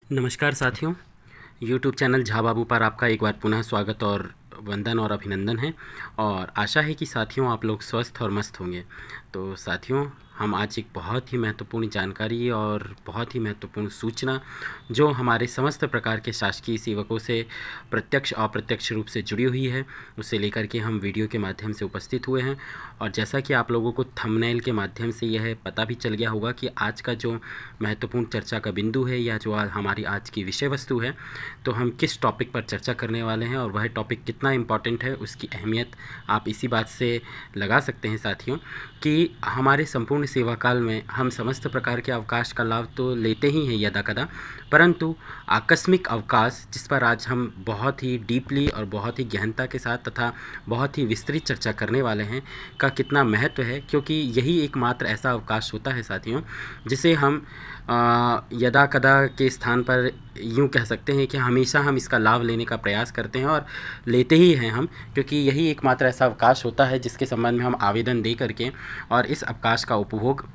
नमस्कार साथियों, YouTube channel Jha बाबू पर आपका एक बार पुनः स्वागत और वंदन और अभिनंदन है। और आशा है कि साथियों आप लोग स्वस्थ और मस्त होंगे। तो साथियों, हम आज एक बहुत ही महत्वपूर्ण जानकारी और बहुत ही महत्वपूर्ण सूचना जो हमारे समस्त प्रकार के शासकीय सेवकों से प्रत्यक्ष अप्रत्यक्ष रूप से जुड़ी हुई है, उसे लेकर के हम वीडियो के माध्यम से उपस्थित हुए हैं। और जैसा कि आप लोगों को थंबनेल के माध्यम से यह पता भी चल गया होगा कि आज का जो महत्वपूर्ण चर्चा का बिंदु है या जो हमारी आज की विषय वस्तु है, तो हम किस टॉपिक पर चर्चा करने वाले हैं और वह टॉपिक कितना इम्पॉर्टेंट है उसकी अहमियत आप इसी बात से लगा सकते हैं साथियों कि हमारे संपूर्ण सेवा काल में हम समस्त प्रकार के अवकाश का लाभ तो लेते ही हैं यदा कदा, परंतु आकस्मिक अवकाश जिस पर आज हम बहुत ही डीपली और बहुत ही गहनता के साथ तथा बहुत ही विस्तृत चर्चा करने वाले हैं का कितना महत्व है, क्योंकि यही एकमात्र ऐसा अवकाश होता है साथियों जिसे हम यदा कदा के स्थान पर यूँ कह सकते हैं कि हमेशा हम इसका लाभ लेने का प्रयास करते हैं और लेते ही हैं हम, क्योंकि यही एकमात्र ऐसा अवकाश होता है जिसके संबंध में हम आवेदन दे करके और इस अवकाश का उपभोग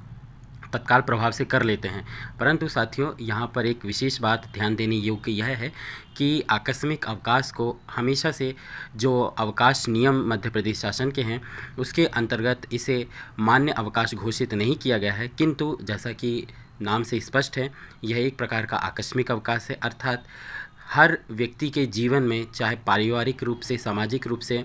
तत्काल प्रभाव से कर लेते हैं। परंतु साथियों, यहाँ पर एक विशेष बात ध्यान देने योग्य यह है कि आकस्मिक अवकाश को हमेशा से जो अवकाश नियम मध्य प्रदेश शासन के हैं उसके अंतर्गत इसे मान्य अवकाश घोषित नहीं किया गया है, किंतु जैसा कि नाम से स्पष्ट है यह एक प्रकार का आकस्मिक अवकाश है। अर्थात हर व्यक्ति के जीवन में, चाहे पारिवारिक रूप से, सामाजिक रूप से,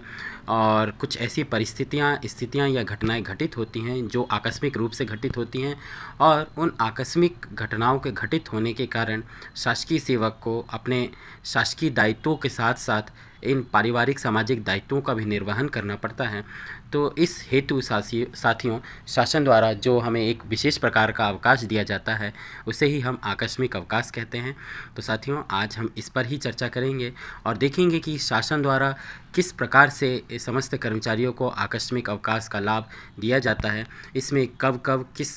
और कुछ ऐसी स्थितियाँ या घटनाएं घटित होती हैं जो आकस्मिक रूप से घटित होती हैं, और उन आकस्मिक घटनाओं के घटित होने के कारण शासकीय सेवक को अपने शासकीय दायित्वों के साथ साथ इन पारिवारिक सामाजिक दायित्वों का भी निर्वहन करना पड़ता है। तो इस हेतु साथियों शासन द्वारा जो हमें एक विशेष प्रकार का अवकाश दिया जाता है उसे ही हम आकस्मिक अवकाश कहते हैं। तो साथियों, आज हम इस पर ही चर्चा करेंगे और देखेंगे कि शासन द्वारा किस प्रकार से समस्त कर्मचारियों को आकस्मिक अवकाश का लाभ दिया जाता है, इसमें कब कब किस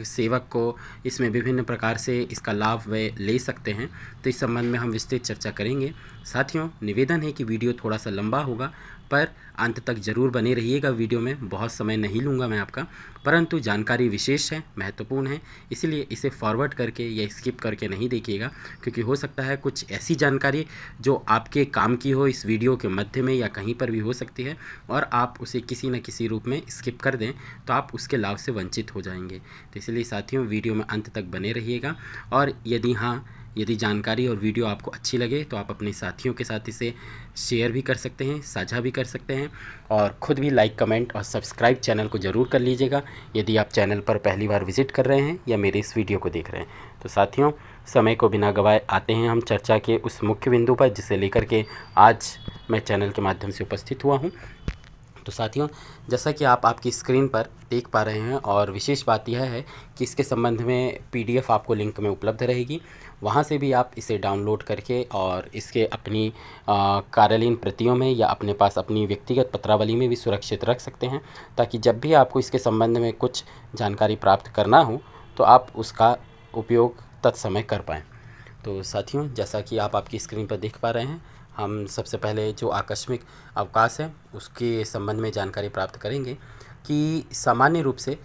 सेवक को इसमें विभिन्न प्रकार से इसका लाभ वे ले सकते हैं, तो इस संबंध में हम विस्तृत चर्चा करेंगे। साथियों, निवेदन है कि वीडियो थोड़ा सा लंबा होगा, पर अंत तक ज़रूर बने रहिएगा। वीडियो में बहुत समय नहीं लूँगा मैं आपका, परंतु जानकारी विशेष है, महत्वपूर्ण है, इसलिए इसे फॉरवर्ड करके या स्किप करके नहीं देखिएगा, क्योंकि हो सकता है कुछ ऐसी जानकारी जो आपके काम की हो इस वीडियो के मध्य में या कहीं पर भी हो सकती है और आप उसे किसी न किसी रूप में स्किप कर दें तो आप उसके लाभ से वंचित हो जाएंगे। तो इसलिए साथियों, वीडियो में अंत तक बने रहिएगा। और यदि जानकारी और वीडियो आपको अच्छी लगे तो आप अपने साथियों के साथ इसे शेयर भी कर सकते हैं, साझा भी कर सकते हैं, और ख़ुद भी लाइक, कमेंट और सब्सक्राइब चैनल को ज़रूर कर लीजिएगा यदि आप चैनल पर पहली बार विज़िट कर रहे हैं या मेरे इस वीडियो को देख रहे हैं। तो साथियों, समय को बिना गवाए आते हैं हम चर्चा के उस मुख्य बिंदु पर जिसे लेकर के आज मैं चैनल के माध्यम से उपस्थित हुआ हूँ। तो साथियों, जैसा कि आप आपकी स्क्रीन पर देख पा रहे हैं, और विशेष बात यह है कि इसके संबंध में PDF आपको लिंक में उपलब्ध रहेगी, वहाँ से भी आप इसे डाउनलोड करके और इसके अपनी कार्यालयीन प्रतियों में या अपने पास अपनी व्यक्तिगत पत्रावली में भी सुरक्षित रख सकते हैं, ताकि जब भी आपको इसके संबंध में कुछ जानकारी प्राप्त करना हो तो आप उसका उपयोग तत्समय कर पाएँ। तो साथियों, जैसा कि आप आपकी स्क्रीन पर देख पा रहे हैं, हम सबसे पहले जो आकस्मिक अवकाश है उसके संबंध में जानकारी प्राप्त करेंगे कि सामान्य रूप से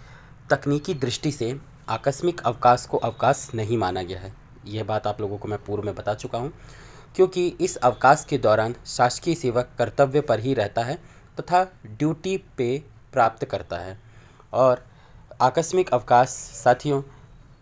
तकनीकी दृष्टि से आकस्मिक अवकाश को अवकाश नहीं माना गया है। यह बात आप लोगों को मैं पूर्व में बता चुका हूँ, क्योंकि इस अवकाश के दौरान शासकीय सेवक कर्तव्य पर ही रहता है तथा ड्यूटी पे प्राप्त करता है। और आकस्मिक अवकाश साथियों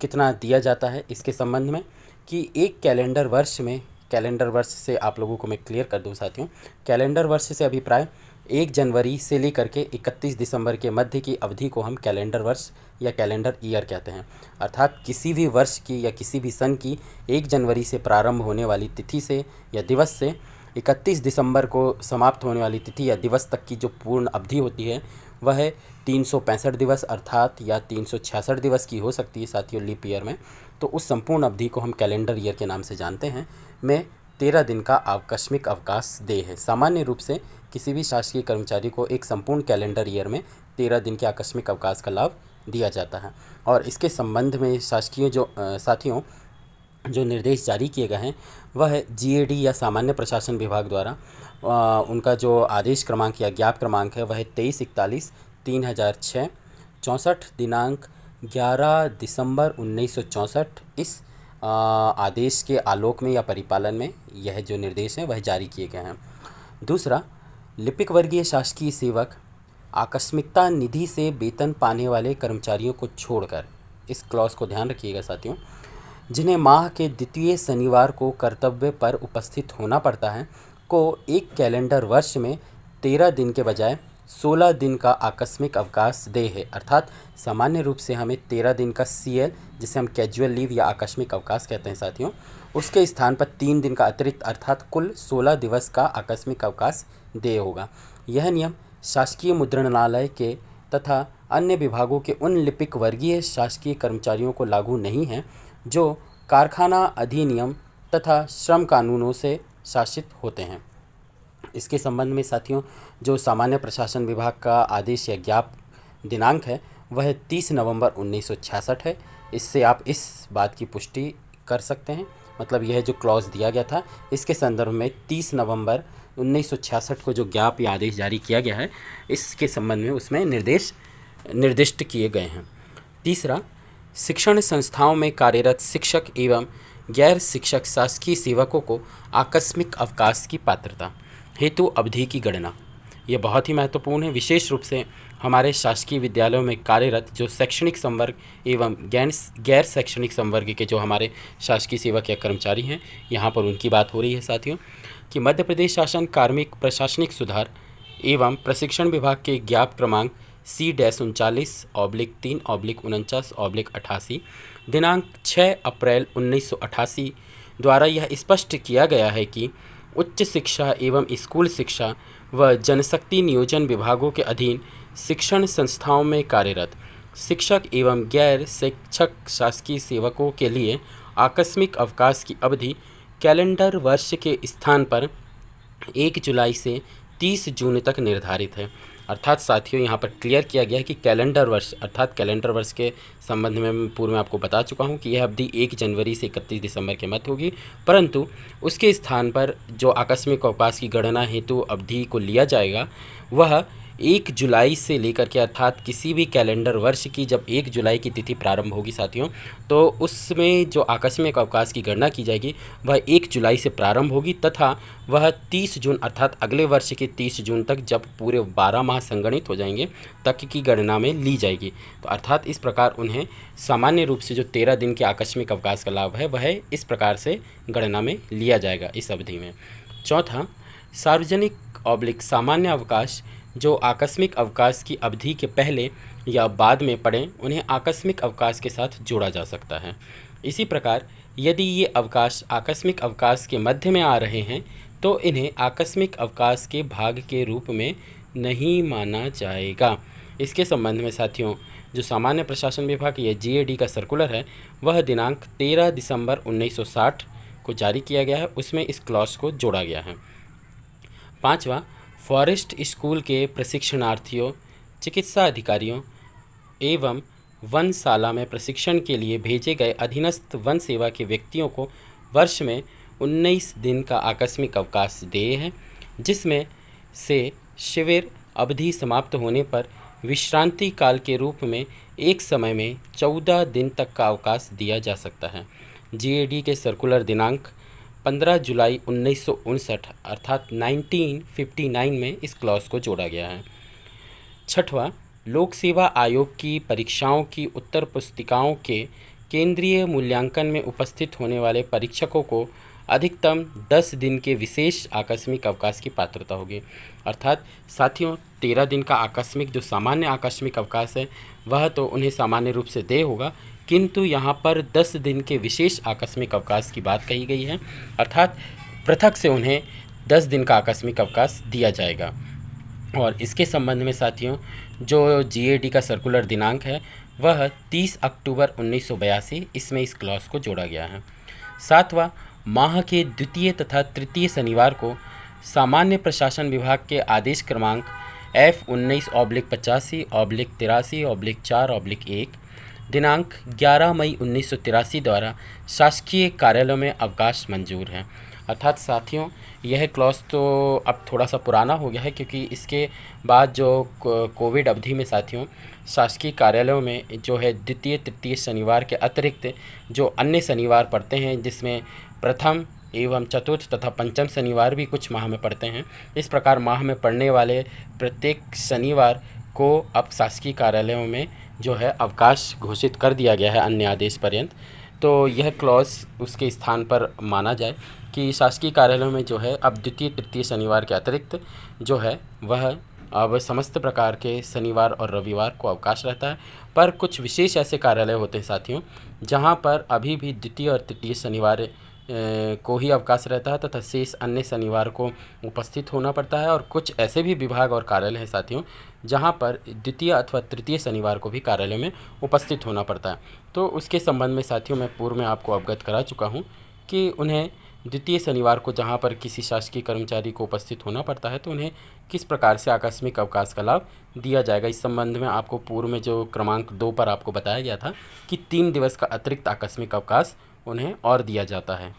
कितना दिया जाता है इसके संबंध में कि एक कैलेंडर वर्ष से आप लोगों को मैं क्लियर कर दूं साथियों, कैलेंडर वर्ष से अभिप्राय 1 जनवरी से लेकर के 31 दिसंबर के मध्य की अवधि को हम कैलेंडर वर्ष या कैलेंडर ईयर कहते हैं। अर्थात किसी भी वर्ष की या किसी भी सन की 1 जनवरी से प्रारंभ होने वाली तिथि से या दिवस से 31 दिसंबर को समाप्त होने वाली तिथि या दिवस तक की जो पूर्ण अवधि होती है वह 365 दिवस अर्थात या 366 दिवस की हो सकती है साथियों लीप ईयर में। तो उस संपूर्ण अवधि को हम कैलेंडर ईयर के नाम से जानते हैं, में 13 दिन का आकस्मिक अवकाश देय है। सामान्य रूप से किसी भी शासकीय कर्मचारी को एक संपूर्ण कैलेंडर ईयर में 13 दिन के आकस्मिक अवकाश का लाभ दिया जाता है। और इसके संबंध में शासकीय साथियों जो निर्देश जारी किए गए हैं वह GAD या सामान्य प्रशासन विभाग द्वारा उनका जो आदेश क्रमांक या ज्ञाप क्रमांक है वह 2341/3006 64 दिनांक 11 दिसंबर 1964 इस आदेश के आलोक में या परिपालन में यह जो निर्देश हैं वह जारी किए गए हैं। दूसरा, लिपिक वर्गीय शासकीय सेवक आकस्मिकता निधि से वेतन पाने वाले कर्मचारियों को छोड़कर, इस क्लॉज को ध्यान रखिएगा साथियों, जिन्हें माह के द्वितीय शनिवार को कर्तव्य पर उपस्थित होना पड़ता है, को एक कैलेंडर वर्ष में 13 दिन के बजाय 16 दिन का आकस्मिक अवकाश दे है। अर्थात सामान्य रूप से हमें 13 दिन का CL, जिसे हम कैजुअल लीव या आकस्मिक अवकाश कहते हैं साथियों, उसके स्थान पर 3 दिन का अतिरिक्त अर्थात कुल 16 दिवस का आकस्मिक अवकाश दे होगा। यह नियम शासकीय मुद्रणालय के तथा अन्य विभागों के उन लिपिक वर्गीय शासकीय कर्मचारियों को लागू नहीं है जो कारखाना अधिनियम तथा श्रम कानूनों से शासित होते हैं। इसके संबंध में साथियों, जो सामान्य प्रशासन विभाग का आदेश या ज्ञापन दिनांक है वह 30 नवंबर 1966 है। इससे आप इस बात की पुष्टि कर सकते हैं, मतलब यह जो क्लॉज दिया गया था इसके संदर्भ में 30 नवंबर 1966 को जो ज्ञापन या आदेश जारी किया गया है, इसके संबंध में उसमें निर्दिष्ट किए गए हैं। तीसरा, शिक्षण संस्थाओं में कार्यरत शिक्षक एवं गैर शिक्षक शासकीय सेवकों को आकस्मिक अवकाश की पात्रता हेतु अवधि की गणना। ये बहुत ही महत्वपूर्ण है, विशेष रूप से हमारे शासकीय विद्यालयों में कार्यरत जो शैक्षणिक संवर्ग एवं गैर शैक्षणिक संवर्ग के जो हमारे शासकीय सेवक या कर्मचारी हैं, यहाँ पर उनकी बात हो रही है साथियों, कि मध्य प्रदेश शासन कार्मिक प्रशासनिक सुधार एवं प्रशिक्षण विभाग के ज्ञापन क्रमांक C-39/3/49/88 दिनांक 6 अप्रैल 1988 द्वारा यह स्पष्ट किया गया है कि उच्च शिक्षा एवं स्कूल शिक्षा व जनशक्ति नियोजन विभागों के अधीन शिक्षण संस्थाओं में कार्यरत शिक्षक एवं गैर शिक्षक शासकीय सेवकों के लिए आकस्मिक अवकाश की अवधि कैलेंडर वर्ष के स्थान पर 1 जुलाई से 30 जून तक निर्धारित है। अर्थात साथियों, यहाँ पर क्लियर किया गया है कि कैलेंडर वर्ष, अर्थात कैलेंडर वर्ष के संबंध में मैं पूर्व में आपको बता चुका हूँ कि यह अवधि 1 जनवरी से 31 दिसंबर के मध्य होगी, परंतु उसके स्थान पर जो आकस्मिक अवकाश की गणना हेतु अवधि को लिया जाएगा वह 1 जुलाई से लेकर के, अर्थात किसी भी कैलेंडर वर्ष की जब 1 जुलाई की तिथि प्रारंभ होगी साथियों, तो उसमें जो आकस्मिक अवकाश की गणना की जाएगी वह 1 जुलाई से प्रारंभ होगी तथा वह 30 जून अर्थात अगले वर्ष के 30 जून तक, जब पूरे 12 माह संगणित हो जाएंगे, तक की गणना में ली जाएगी। तो अर्थात इस प्रकार उन्हें सामान्य रूप से जो 13 दिन के आकस्मिक अवकाश का लाभ है वह इस प्रकार से गणना में लिया जाएगा इस अवधि में। चौथा, सार्वजनिक सामान्य अवकाश जो आकस्मिक अवकाश की अवधि के पहले या बाद में पड़ें, उन्हें आकस्मिक अवकाश के साथ जोड़ा जा सकता है। इसी प्रकार यदि ये अवकाश आकस्मिक अवकाश के मध्य में आ रहे हैं तो इन्हें आकस्मिक अवकाश के भाग के रूप में नहीं माना जाएगा। इसके संबंध में साथियों, जो सामान्य प्रशासन विभाग या GAD का सर्कुलर है वह दिनांक 13 दिसंबर 1960 को जारी किया गया है, उसमें इस क्लॉज को जोड़ा गया है। पाँचवा, फॉरेस्ट स्कूल के प्रशिक्षणार्थियों, चिकित्सा अधिकारियों एवं वनशाला में प्रशिक्षण के लिए भेजे गए अधीनस्थ वन सेवा के व्यक्तियों को वर्ष में 19 दिन का आकस्मिक अवकाश देय है, जिसमें से शिविर अवधि समाप्त होने पर विश्रांति काल के रूप में एक समय में 14 दिन तक का अवकाश दिया जा सकता है। GAD के सर्कुलर दिनांक 15 जुलाई 1959 अर्थात 1959 में इस क्लॉज को जोड़ा गया है। छठवां, लोक सेवा आयोग की परीक्षाओं की उत्तर पुस्तिकाओं के केंद्रीय मूल्यांकन में उपस्थित होने वाले परीक्षकों को अधिकतम 10 दिन के विशेष आकस्मिक अवकाश की पात्रता होगी। अर्थात साथियों, 13 दिन का आकस्मिक जो सामान्य आकस्मिक अवकाश है वह तो उन्हें सामान्य रूप से देय होगा, किंतु यहाँ पर 10 दिन के विशेष आकस्मिक अवकाश की बात कही गई है, अर्थात पृथक से उन्हें 10 दिन का आकस्मिक अवकाश दिया जाएगा। और इसके संबंध में साथियों, जो GAD का सर्कुलर दिनांक है वह 30 अक्टूबर 1982, इसमें इस क्लॉज को जोड़ा गया है। सातवां, माह के द्वितीय तथा तृतीय शनिवार को सामान्य प्रशासन विभाग के आदेश क्रमांक F19/85/83/4/1 दिनांक 11 मई 1983 द्वारा शासकीय कार्यालयों में अवकाश मंजूर है। अर्थात साथियों, यह क्लॉज तो अब थोड़ा सा पुराना हो गया है, क्योंकि इसके बाद जो कोविड अवधि में साथियों शासकीय कार्यालयों में जो है द्वितीय तृतीय शनिवार के अतिरिक्त जो अन्य शनिवार पड़ते हैं, जिसमें प्रथम एवं चतुर्थ तथा पंचम शनिवार भी कुछ माह में पड़ते हैं। इस प्रकार माह में पड़ने वाले प्रत्येक शनिवार को अब शासकीय कार्यालयों में जो है अवकाश घोषित कर दिया गया है अन्य आदेश पर्यंत। तो यह क्लॉज उसके स्थान पर माना जाए कि शासकीय कार्यालयों में जो है अब द्वितीय तृतीय शनिवार के अतिरिक्त जो है वह अब समस्त प्रकार के शनिवार और रविवार को अवकाश रहता है। पर कुछ विशेष ऐसे कार्यालय होते हैं साथियों जहां पर अभी भी द्वितीय और तृतीय शनिवार को ही अवकाश रहता है तथा शेष अन्य शनिवार को उपस्थित होना पड़ता है। और कुछ ऐसे भी विभाग और कार्यालय हैं साथियों जहां पर द्वितीय अथवा तृतीय शनिवार को भी कार्यालय में उपस्थित होना पड़ता है। तो उसके संबंध में साथियों मैं पूर्व में आपको अवगत करा चुका हूं कि उन्हें द्वितीय शनिवार को जहां पर किसी शासकीय कर्मचारी को उपस्थित होना पड़ता है तो उन्हें किस प्रकार से आकस्मिक अवकाश का लाभ दिया जाएगा। इस संबंध में आपको पूर्व में जो क्रमांक 2 पर आपको बताया गया था कि 3 दिवस का अतिरिक्त आकस्मिक अवकाश उन्हें और दिया जाता है।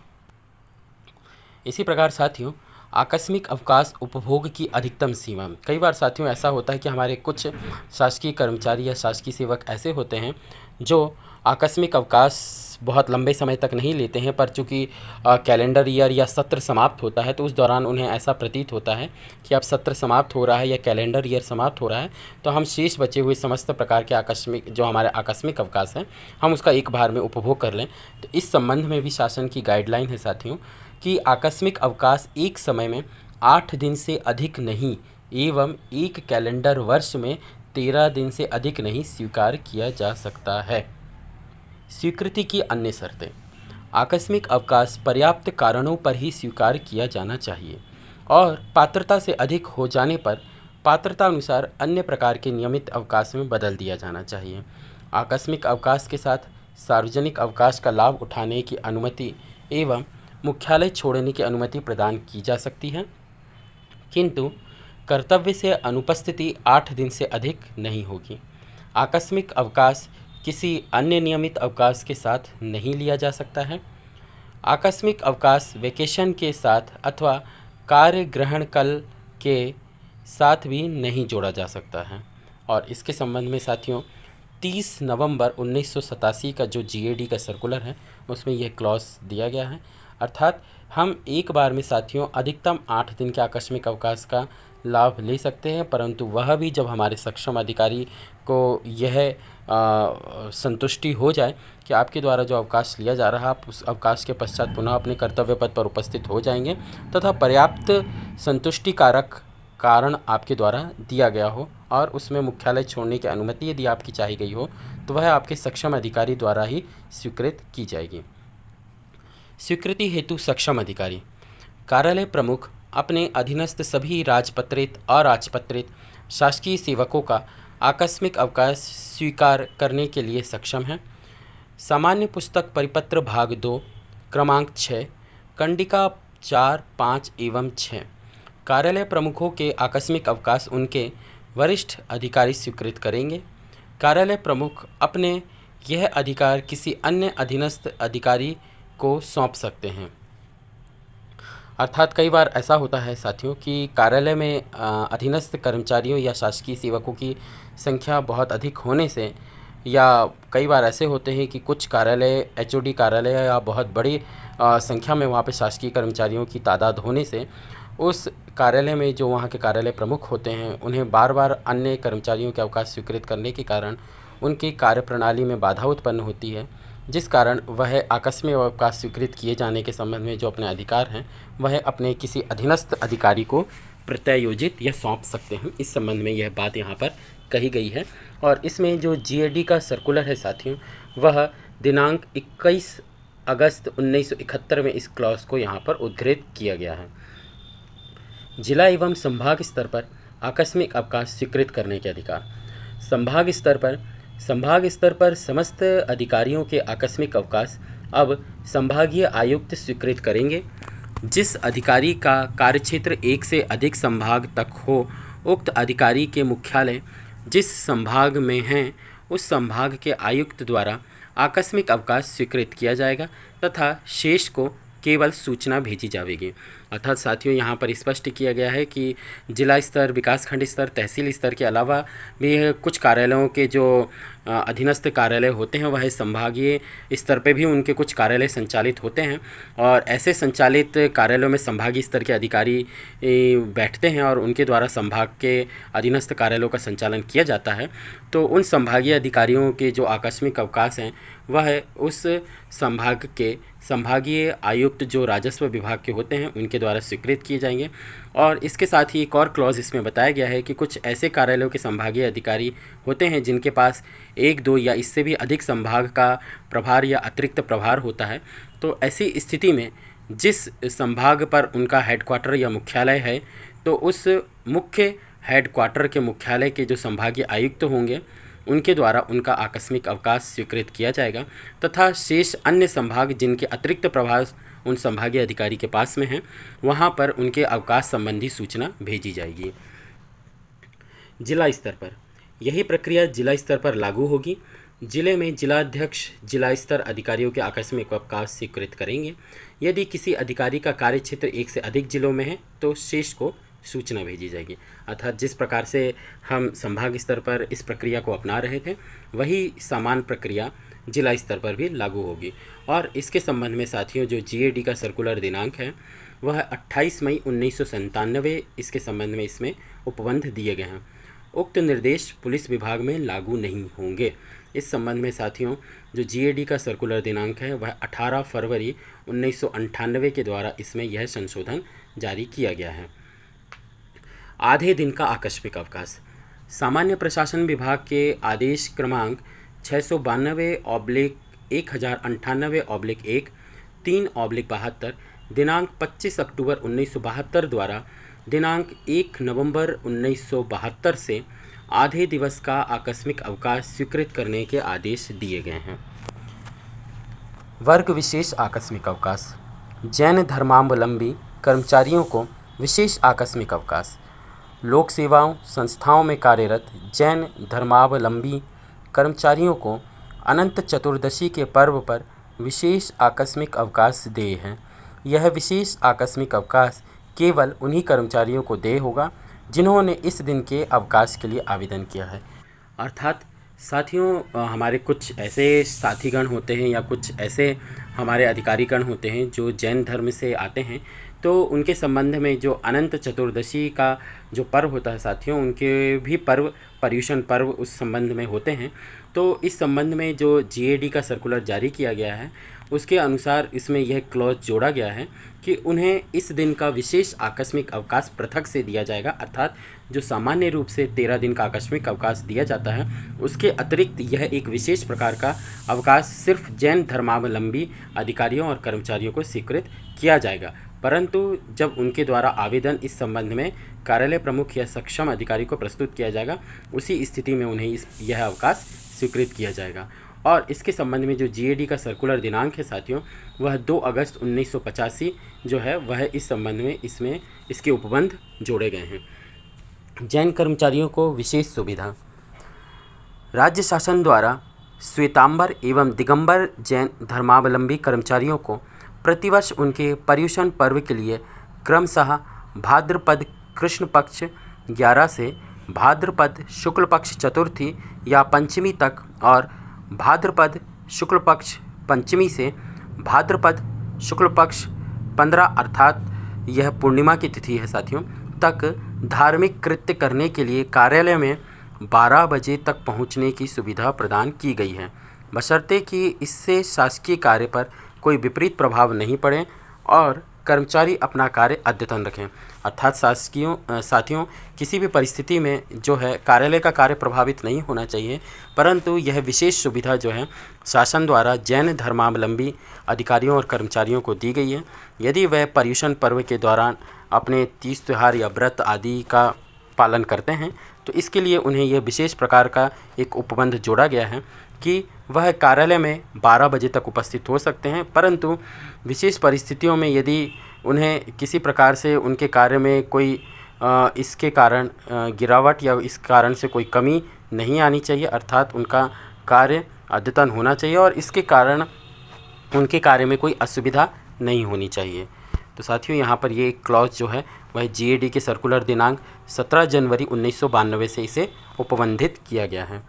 इसी प्रकार साथियों आकस्मिक अवकाश उपभोग की अधिकतम सीमा, कई बार साथियों ऐसा होता है कि हमारे कुछ शासकीय कर्मचारी या शासकीय सेवक ऐसे होते हैं जो आकस्मिक अवकाश बहुत लंबे समय तक नहीं लेते हैं, पर चूँकि कैलेंडर ईयर या सत्र समाप्त होता है तो उस दौरान उन्हें ऐसा प्रतीत होता है कि अब सत्र समाप्त हो रहा है या कैलेंडर ईयर समाप्त हो रहा है, तो हम शेष बचे हुए समस्त प्रकार के आकस्मिक जो हमारे आकस्मिक अवकाश हैं हम उसका एक बार में उपभोग कर लें। तो इस संबंध में भी शासन की गाइडलाइन है साथियों कि आकस्मिक अवकाश एक समय में 8 दिन से अधिक नहीं एवं एक कैलेंडर वर्ष में 13 दिन से अधिक नहीं स्वीकार किया जा सकता है। स्वीकृति की अन्य शर्तें, आकस्मिक अवकाश पर्याप्त कारणों पर ही स्वीकार किया जाना चाहिए और पात्रता से अधिक हो जाने पर पात्रता अनुसार अन्य प्रकार के नियमित अवकाश में बदल दिया जाना चाहिए। आकस्मिक अवकाश के साथ सार्वजनिक अवकाश का लाभ उठाने की अनुमति एवं मुख्यालय छोड़ने की अनुमति प्रदान की जा सकती है, किंतु कर्तव्य से अनुपस्थिति 8 दिन से अधिक नहीं होगी। आकस्मिक अवकाश किसी अन्य नियमित अवकाश के साथ नहीं लिया जा सकता है। आकस्मिक अवकाश वेकेशन के साथ अथवा कार्य ग्रहण कल के साथ भी नहीं जोड़ा जा सकता है। और इसके संबंध में साथियों 30 नवंबर 1987 का जो जीएडी का सर्कुलर है उसमें यह क्लॉज दिया गया है। अर्थात हम एक बार में साथियों अधिकतम 8 दिन के आकस्मिक अवकाश का लाभ ले सकते हैं, परंतु वह भी जब हमारे सक्षम अधिकारी को यह संतुष्टि हो जाए कि आपके द्वारा जो अवकाश लिया जा रहा है आप उस अवकाश के पश्चात पुनः अपने कर्तव्य पद पर उपस्थित हो जाएंगे तथा पर्याप्त संतुष्टिकारक कारण आपके द्वारा दिया गया हो और उसमें मुख्यालय छोड़ने की अनुमति यदि आपकी चाही गई हो तो वह आपके सक्षम अधिकारी द्वारा ही स्वीकृत की जाएगी। स्वीकृति हेतु सक्षम अधिकारी, कार्यालय प्रमुख अपने अधीनस्थ सभी राजपत्रित और अराजपत्रित शासकीय सेवकों का आकस्मिक अवकाश स्वीकार करने के लिए सक्षम है। सामान्य पुस्तक परिपत्र भाग 2 क्रमांक 6 कंडिका 4, 5 एवं 6 कार्यालय प्रमुखों के आकस्मिक अवकाश उनके वरिष्ठ अधिकारी स्वीकृत करेंगे। कार्यालय प्रमुख अपने यह अधिकार किसी अन्य अधीनस्थ अधिकारी को सौंप सकते हैं। अर्थात कई बार ऐसा होता है साथियों कि कार्यालय में अधीनस्थ कर्मचारियों या शासकीय सेवकों की संख्या बहुत अधिक होने से या कई बार ऐसे होते हैं कि कुछ कार्यालय एचओडी कार्यालय या बहुत बड़ी संख्या में वहाँ पे शासकीय कर्मचारियों की तादाद होने से उस कार्यालय में जो वहाँ के कार्यालय प्रमुख होते हैं उन्हें बार बार अन्य कर्मचारियों के अवकाश स्वीकृत करने के कारण उनकी कार्यप्रणाली में बाधा उत्पन्न होती है, जिस कारण वह आकस्मिक अवकाश स्वीकृत किए जाने के संबंध में जो अपने अधिकार हैं वह अपने किसी अधीनस्थ अधिकारी को प्रत्यायोजित या सौंप सकते हैं। इस संबंध में यह बात यहाँ पर कही गई है और इसमें जो जीएडी का सर्कुलर है साथियों वह दिनांक 21 अगस्त 1971 में इस क्लॉज को यहाँ पर उद्धृत किया गया है। जिला एवं संभाग स्तर पर आकस्मिक अवकाश स्वीकृत करने के अधिकार, संभाग स्तर पर समस्त अधिकारियों के आकस्मिक अवकाश अब संभागीय आयुक्त स्वीकृत करेंगे। जिस अधिकारी का कार्यक्षेत्र एक से अधिक संभाग तक हो उक्त अधिकारी के मुख्यालय जिस संभाग में हैं उस संभाग के आयुक्त द्वारा आकस्मिक अवकाश स्वीकृत किया जाएगा तथा शेष को केवल सूचना भेजी जाएगी। अर्थात साथियों यहाँ पर स्पष्ट किया गया है कि जिला स्तर, विकासखंड स्तर, तहसील स्तर के अलावा भी कुछ कार्यालयों के जो अधीनस्थ कार्यालय होते हैं वह संभागीय स्तर पे भी उनके कुछ कार्यालय संचालित होते हैं और ऐसे संचालित कार्यालयों में संभागीय स्तर के अधिकारी बैठते हैं और उनके द्वारा संभाग के अधीनस्थ कार्यालयों का संचालन किया जाता है। तो उन संभागीय अधिकारियों के जो आकस्मिक अवकाश हैं वह उस संभाग के संभागीय आयुक्त जो राजस्व विभाग के होते हैं उनके द्वारा स्वीकृत किए जाएंगे। और इसके साथ ही एक और क्लॉज इसमें बताया गया है कि कुछ ऐसे कार्यालयों के संभागीय अधिकारी होते हैं जिनके पास 1, 2 या इससे भी अधिक संभाग का प्रभार या अतिरिक्त प्रभार होता है। तो ऐसी स्थिति में जिस संभाग पर उनका हेडक्वार्टर या मुख्यालय है तो उस मुख्य हेडक्वार्टर के मुख्यालय के जो संभागीय आयुक्त होंगे उनके द्वारा उनका आकस्मिक अवकाश स्वीकृत किया जाएगा तथा शेष अन्य संभाग जिनके अतिरिक्त प्रभार उन संभागीय अधिकारी के पास में हैं वहां पर उनके अवकाश संबंधी सूचना भेजी जाएगी। जिला स्तर पर यही प्रक्रिया जिला स्तर पर लागू होगी। जिले में जिलाध्यक्ष जिला स्तर अधिकारियों के आकस्मिक अवकाश स्वीकृत करेंगे। यदि किसी अधिकारी का कार्य क्षेत्र 1 से अधिक जिलों में है तो शेष को सूचना भेजी जाएगी। अर्थात जिस प्रकार से हम संभाग स्तर पर इस प्रक्रिया को अपना रहे थे वही समान प्रक्रिया जिला स्तर पर भी लागू होगी। और इसके संबंध में साथियों जो जीएडी का सर्कुलर दिनांक है वह 28 मई 1997 इसके संबंध में इसमें उपबंध दिए गए हैं। उक्त निर्देश पुलिस विभाग में लागू नहीं होंगे। इस संबंध में साथियों जो जीएडी का सर्कुलर दिनांक है वह 18 फरवरी 1998 के द्वारा इसमें यह संशोधन जारी किया गया है। आधे दिन का आकस्मिक अवकाश सामान्य प्रशासन विभाग के आदेश क्रमांक 692/1098/1 3/72 दिनांक 25 अक्टूबर 1972 द्वारा दिनांक 1 नवंबर 1972 से आधे दिवस का आकस्मिक अवकाश स्वीकृत करने के आदेश दिए गए हैं। वर्ग विशेष आकस्मिक अवकाश जैन धर्मावलंबी कर्मचारियों को विशेष आकस्मिक अवकाश। लोक सेवाओं संस्थाओं में कार्यरत जैन धर्मावलंबी कर्मचारियों को अनंत चतुर्दशी के पर्व पर विशेष आकस्मिक अवकाश देय है। यह विशेष आकस्मिक अवकाश केवल उन्हीं कर्मचारियों को देय होगा जिन्होंने इस दिन के अवकाश के लिए आवेदन किया है। अर्थात साथियों हमारे कुछ ऐसे साथीगण होते हैं या कुछ ऐसे हमारे अधिकारीगण होते हैं जो जैन धर्म से आते हैं तो उनके संबंध में जो अनंत चतुर्दशी का जो पर्व होता है साथियों उनके भी पर्व पर्युषण पर्व उस संबंध में होते हैं। तो इस संबंध में जो जीएडी का सर्कुलर जारी किया गया है उसके अनुसार इसमें यह क्लॉज जोड़ा गया है कि उन्हें इस दिन का विशेष आकस्मिक अवकाश पृथक से दिया जाएगा। अर्थात जो सामान्य रूप से 13 दिन का आकस्मिक अवकाश दिया जाता है उसके अतिरिक्त यह एक विशेष प्रकार का अवकाश सिर्फ जैन धर्मावलंबी अधिकारियों और कर्मचारियों को स्वीकृत किया जाएगा। परंतु जब उनके द्वारा आवेदन इस संबंध में कार्यालय प्रमुख या सक्षम अधिकारी को प्रस्तुत किया जाएगा उसी स्थिति में उन्हें यह अवकाश स्वीकृत किया जाएगा। और इसके संबंध में जो जीएडी का सर्कुलर दिनांक है साथियों वह 2 अगस्त 1985 जो है वह इस संबंध में इसमें इसके उपबंध जोड़े गए हैं। जैन कर्मचारियों को विशेष सुविधा राज्य शासन द्वारा श्वेतांबर एवं दिगंबर जैन धर्मावलंबी कर्मचारियों को प्रतिवर्ष उनके पर्युषण पर्व के लिए क्रमशः भाद्रपद कृष्ण पक्ष 11 से भाद्रपद शुक्ल पक्ष चतुर्थी या पंचमी तक और भाद्रपद शुक्ल पक्ष पंचमी से भाद्रपद शुक्ल पक्ष 15 अर्थात यह पूर्णिमा की तिथि है साथियों तक धार्मिक कृत्य करने के लिए कार्यालय में 12 बजे तक पहुंचने की सुविधा प्रदान की गई है, बशर्ते कि इससे शासकीय कार्य पर कोई विपरीत प्रभाव नहीं पड़े और कर्मचारी अपना कार्य अद्यतन रखें। अर्थात साथियों किसी भी परिस्थिति में जो है कार्यालय का कार्य प्रभावित नहीं होना चाहिए, परंतु यह विशेष सुविधा जो है शासन द्वारा जैन धर्मावलंबी अधिकारियों और कर्मचारियों को दी गई है। यदि वह पर्युषण पर्व के दौरान अपने तीज त्यौहार या व्रत आदि का पालन करते हैं तो इसके लिए उन्हें यह विशेष प्रकार का एक उपबंध जोड़ा गया है कि वह कार्यालय में 12 बजे तक उपस्थित हो सकते हैं, परंतु विशेष परिस्थितियों में यदि उन्हें किसी प्रकार से उनके कार्य में कोई इसके कारण गिरावट या इस कारण से कोई कमी नहीं आनी चाहिए, अर्थात उनका कार्य अद्यतन होना चाहिए और इसके कारण उनके कार्य में कोई असुविधा नहीं होनी चाहिए। तो साथियों यहाँ पर ये क्लॉज जो है वह जीएडी के सर्कुलर दिनांक 17 जनवरी 1992 से इसे उपबंधित किया गया है।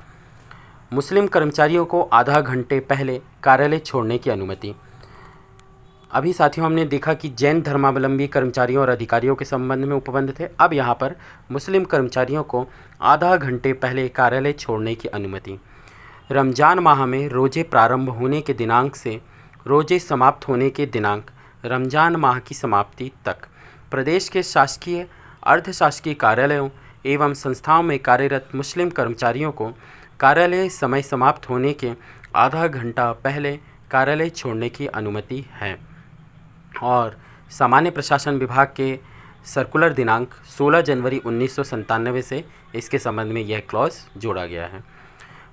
मुस्लिम कर्मचारियों को आधा घंटे पहले कार्यालय छोड़ने की अनुमति। अभी साथियों हमने देखा कि जैन धर्मावलंबी कर्मचारियों और अधिकारियों के संबंध में उपबंध थे। अब यहाँ पर मुस्लिम कर्मचारियों को आधा घंटे पहले कार्यालय छोड़ने की अनुमति। रमज़ान माह में रोज़े प्रारंभ होने के दिनांक से रोज़े समाप्त होने के दिनांक रमज़ान माह की समाप्ति तक प्रदेश के शासकीय अर्धशासकीय कार्यालयों एवं संस्थाओं में कार्यरत मुस्लिम कर्मचारियों को कार्यालय समय समाप्त होने के आधा घंटा पहले कार्यालय छोड़ने की अनुमति है। और सामान्य प्रशासन विभाग के सर्कुलर दिनांक 16 जनवरी 1997 से इसके संबंध में यह क्लॉज जोड़ा गया है।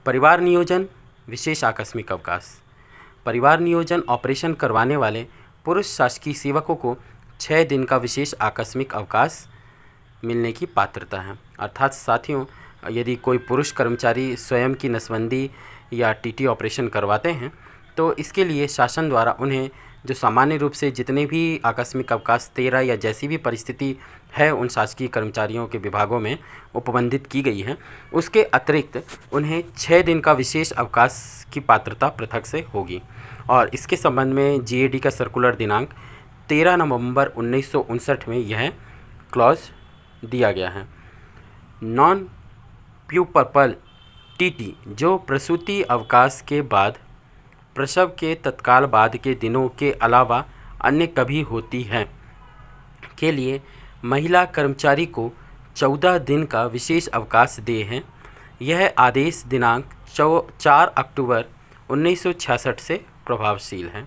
परिवार नियोजन विशेष आकस्मिक अवकाश। परिवार नियोजन ऑपरेशन करवाने वाले पुरुष शासकीय सेवकों को 6 दिन का विशेष आकस्मिक अवकाश मिलने की पात्रता है। अर्थात साथियों, यदि कोई पुरुष कर्मचारी स्वयं की नसबंदी या टीटी ऑपरेशन करवाते हैं तो इसके लिए शासन द्वारा उन्हें जो सामान्य रूप से जितने भी आकस्मिक अवकाश 13 या जैसी भी परिस्थिति है उन शासकीय कर्मचारियों के विभागों में उपबंधित की गई है, उसके अतिरिक्त उन्हें 6 दिन का विशेष अवकाश की पात्रता पृथक से होगी। और इसके संबंध में जीएडी का सर्कुलर दिनांक 13 नवंबर 1959 में यह क्लॉज दिया गया है। नॉन प्यूपर्पल टीटी जो प्रसूति अवकाश के बाद प्रसव के तत्काल बाद के दिनों के अलावा अन्य कभी होती है के लिए महिला कर्मचारी को 14 दिन का विशेष अवकाश दे हैं। यह आदेश दिनांक 4 अक्टूबर 1966 से प्रभावशील है।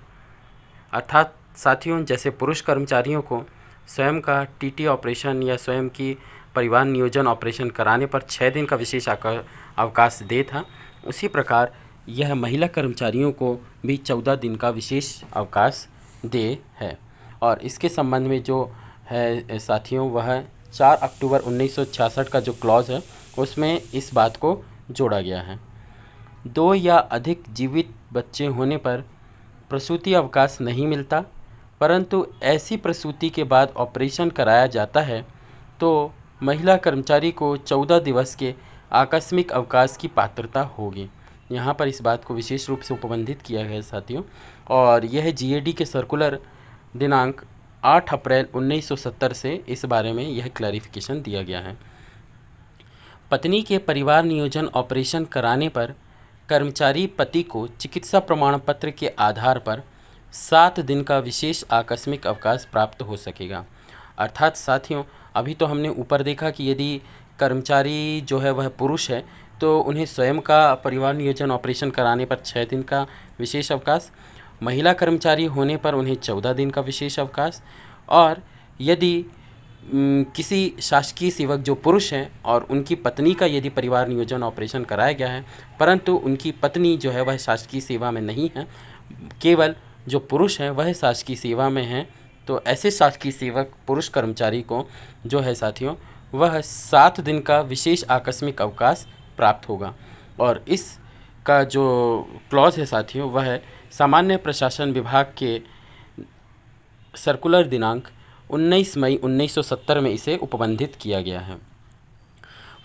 अर्थात साथियों, जैसे पुरुष कर्मचारियों को स्वयं का टीटी ऑपरेशन या स्वयं की परिवार नियोजन ऑपरेशन कराने पर 6 दिन का विशेष अवकाश दे था, उसी प्रकार यह महिला कर्मचारियों को भी 14 दिन का विशेष अवकाश दे है। और इसके संबंध में जो है साथियों वह 4 अक्टूबर 1966 का जो क्लॉज है उसमें इस बात को जोड़ा गया है। 2 या अधिक जीवित बच्चे होने पर प्रसूति अवकाश नहीं मिलता, परंतु ऐसी प्रसूति के बाद ऑपरेशन कराया जाता है तो महिला कर्मचारी को 14 दिवस के आकस्मिक अवकाश की पात्रता होगी। यहाँ पर इस बात को विशेष रूप से उपबंधित किया गया है साथियों। और यह जीएडी के सर्कुलर दिनांक 8 अप्रैल 1970 से इस बारे में यह क्लैरिफिकेशन दिया गया है। पत्नी के परिवार नियोजन ऑपरेशन कराने पर कर्मचारी पति को चिकित्सा प्रमाण पत्र के आधार पर 7 दिन का विशेष आकस्मिक अवकाश प्राप्त हो सकेगा। अर्थात साथियों, अभी तो हमने ऊपर देखा कि यदि कर्मचारी जो है वह पुरुष है तो उन्हें स्वयं का परिवार नियोजन ऑपरेशन कराने पर 6 दिन का विशेष अवकाश, महिला कर्मचारी होने पर उन्हें 14 दिन का विशेष अवकाश, और यदि किसी शासकीय सेवक जो पुरुष हैं और उनकी पत्नी का यदि परिवार नियोजन ऑपरेशन कराया गया है परंतु उनकी पत्नी जो है वह शासकीय सेवा में नहीं है, केवल जो पुरुष हैं वह शासकीय सेवा में हैं, तो ऐसे शासकीय सेवक पुरुष कर्मचारी को जो है साथियों वह 7 दिन का विशेष आकस्मिक अवकाश प्राप्त होगा। और इस का जो क्लॉज है साथियों वह सामान्य प्रशासन विभाग के सर्कुलर दिनांक 19 मई 1970 में इसे उपबंधित किया गया है।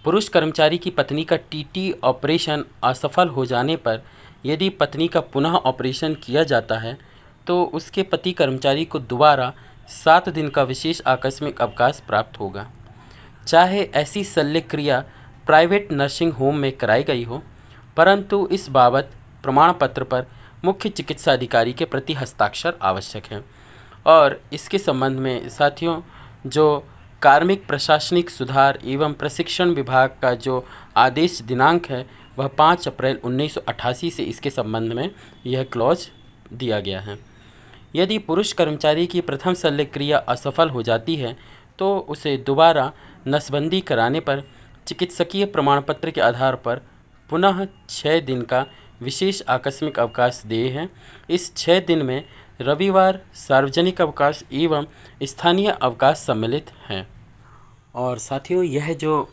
पुरुष कर्मचारी की पत्नी का टीटी ऑपरेशन असफल हो जाने पर यदि पत्नी का पुनः ऑपरेशन किया जाता है तो उसके पति कर्मचारी को दोबारा 7 दिन का विशेष आकस्मिक अवकाश प्राप्त होगा, चाहे ऐसी शल्य क्रिया प्राइवेट नर्सिंग होम में कराई गई हो, परंतु इस बाबत प्रमाण पत्र पर मुख्य चिकित्सा अधिकारी के प्रति हस्ताक्षर आवश्यक है। और इसके संबंध में साथियों जो कार्मिक प्रशासनिक सुधार एवं प्रशिक्षण विभाग का जो आदेश दिनांक है वह 5 अप्रैल 1988 से इसके संबंध में यह क्लॉज दिया गया है। यदि पुरुष कर्मचारी की प्रथम शल्य क्रिया असफल हो जाती है तो उसे दोबारा नसबंदी कराने पर चिकित्सकीय प्रमाण पत्र के आधार पर पुनः 6 दिन का विशेष आकस्मिक अवकाश दिए हैं। इस 6 दिन में रविवार, सार्वजनिक अवकाश एवं स्थानीय अवकाश सम्मिलित हैं। और साथियों यह जो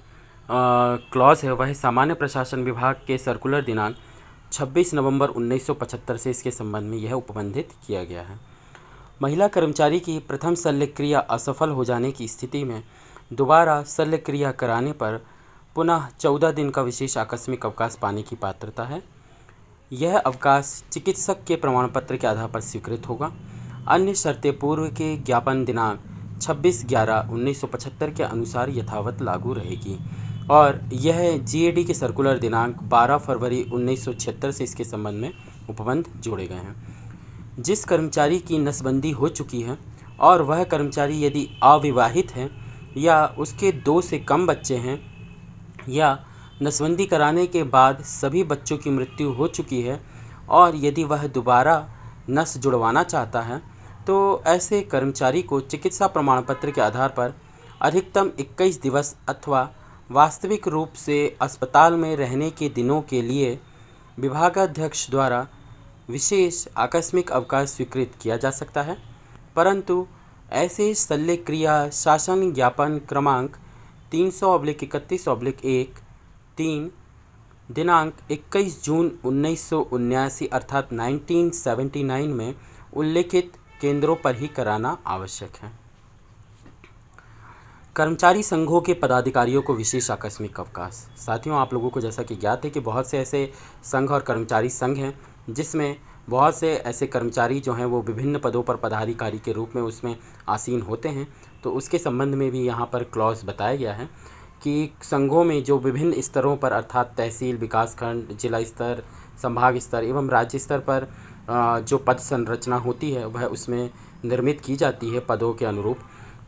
क्लॉज है वह सामान्य प्रशासन विभाग के सर्कुलर दिनांक 26 नवंबर 1975 से इसके संबंध में यह उपबंधित किया गया है। महिला कर्मचारी की प्रथम शल्य क्रिया असफल हो जाने की स्थिति में दोबारा शल्य क्रिया कराने पर पुनः 14 दिन का विशेष आकस्मिक अवकाश पाने की पात्रता है। यह अवकाश चिकित्सक के प्रमाण पत्र के आधार पर स्वीकृत होगा। अन्य शर्तें पूर्व के ज्ञापन दिनांक 26/11/1975 के अनुसार यथावत लागू रहेगी और यह जीएडी के सर्कुलर दिनांक 12 फरवरी 1976 से इसके संबंध में उपबंध जोड़े गए हैं। जिस कर्मचारी की नसबंदी हो चुकी है और वह कर्मचारी यदि अविवाहित है या उसके 2 से कम बच्चे हैं या नसबंदी कराने के बाद सभी बच्चों की मृत्यु हो चुकी है और यदि वह दोबारा नस जुड़वाना चाहता है तो ऐसे कर्मचारी को चिकित्सा प्रमाण पत्र के आधार पर अधिकतम 21 दिवस अथवा वास्तविक रूप से अस्पताल में रहने के दिनों के लिए विभागाध्यक्ष द्वारा विशेष आकस्मिक अवकाश स्वीकृत किया जा सकता है, परंतु ऐसे शल्य क्रिया शासन ज्ञापन क्रमांक 300/31/1 3 दिनांक 21 जून 1979 अर्थात 1979 में उल्लेखित केंद्रों पर ही कराना आवश्यक है। कर्मचारी संघों के पदाधिकारियों को विशेष आकस्मिक अवकाश। साथियों, आप लोगों को जैसा कि ज्ञात है कि बहुत से ऐसे संघ और कर्मचारी संघ हैं जिसमें बहुत से ऐसे कर्मचारी जो हैं वो विभिन्न पदों पर पदाधिकारी के रूप में उसमें आसीन होते हैं। तो उसके संबंध में भी यहाँ पर क्लॉज बताया गया है कि संघों में जो विभिन्न स्तरों पर अर्थात तहसील, विकासखंड, जिला स्तर, संभाग स्तर एवं राज्य स्तर पर जो पद संरचना होती है वह उसमें निर्मित की जाती है पदों के अनुरूप।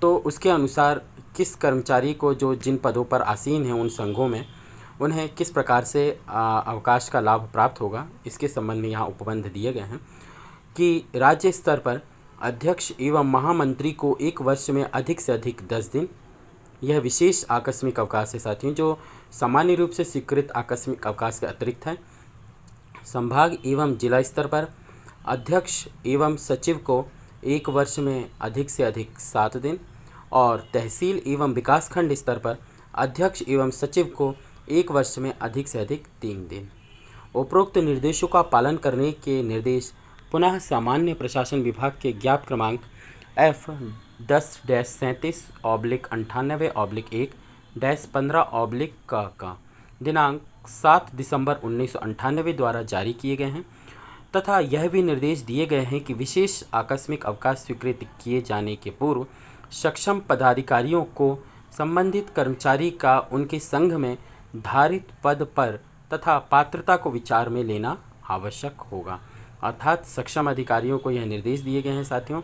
तो उसके अनुसार किस कर्मचारी को जो जिन पदों पर आसीन हैं उन संघों में उन्हें किस प्रकार से अवकाश का लाभ प्राप्त होगा, इसके संबंध में यहाँ उपबंध दिए गए हैं कि राज्य स्तर पर अध्यक्ष एवं महामंत्री को 1 वर्ष में अधिक से अधिक 10 दिन यह विशेष आकस्मिक अवकाश है साथियों, जो सामान्य रूप से स्वीकृत आकस्मिक अवकाश के अतिरिक्त है। संभाग एवं जिला स्तर पर अध्यक्ष एवं सचिव को 1 वर्ष में अधिक से अधिक 7 दिन और तहसील एवं विकासखंड स्तर पर अध्यक्ष एवं सचिव को 1 वर्ष में अधिक से अधिक 3 दिन। उपरोक्त निर्देशों का पालन करने के निर्देश पुनः सामान्य प्रशासन विभाग के ज्ञाप क्रमांक F-37/98/1-15/का दिनांक 7 दिसंबर 1998 द्वारा जारी किए गए हैं तथा यह भी निर्देश दिए गए हैं कि विशेष आकस्मिक अवकाश स्वीकृत किए जाने के पूर्व सक्षम पदाधिकारियों को संबंधित कर्मचारी का उनके संघ में धारित पद पर तथा पात्रता को विचार में लेना आवश्यक होगा। अर्थात सक्षम अधिकारियों को यह निर्देश दिए गए हैं साथियों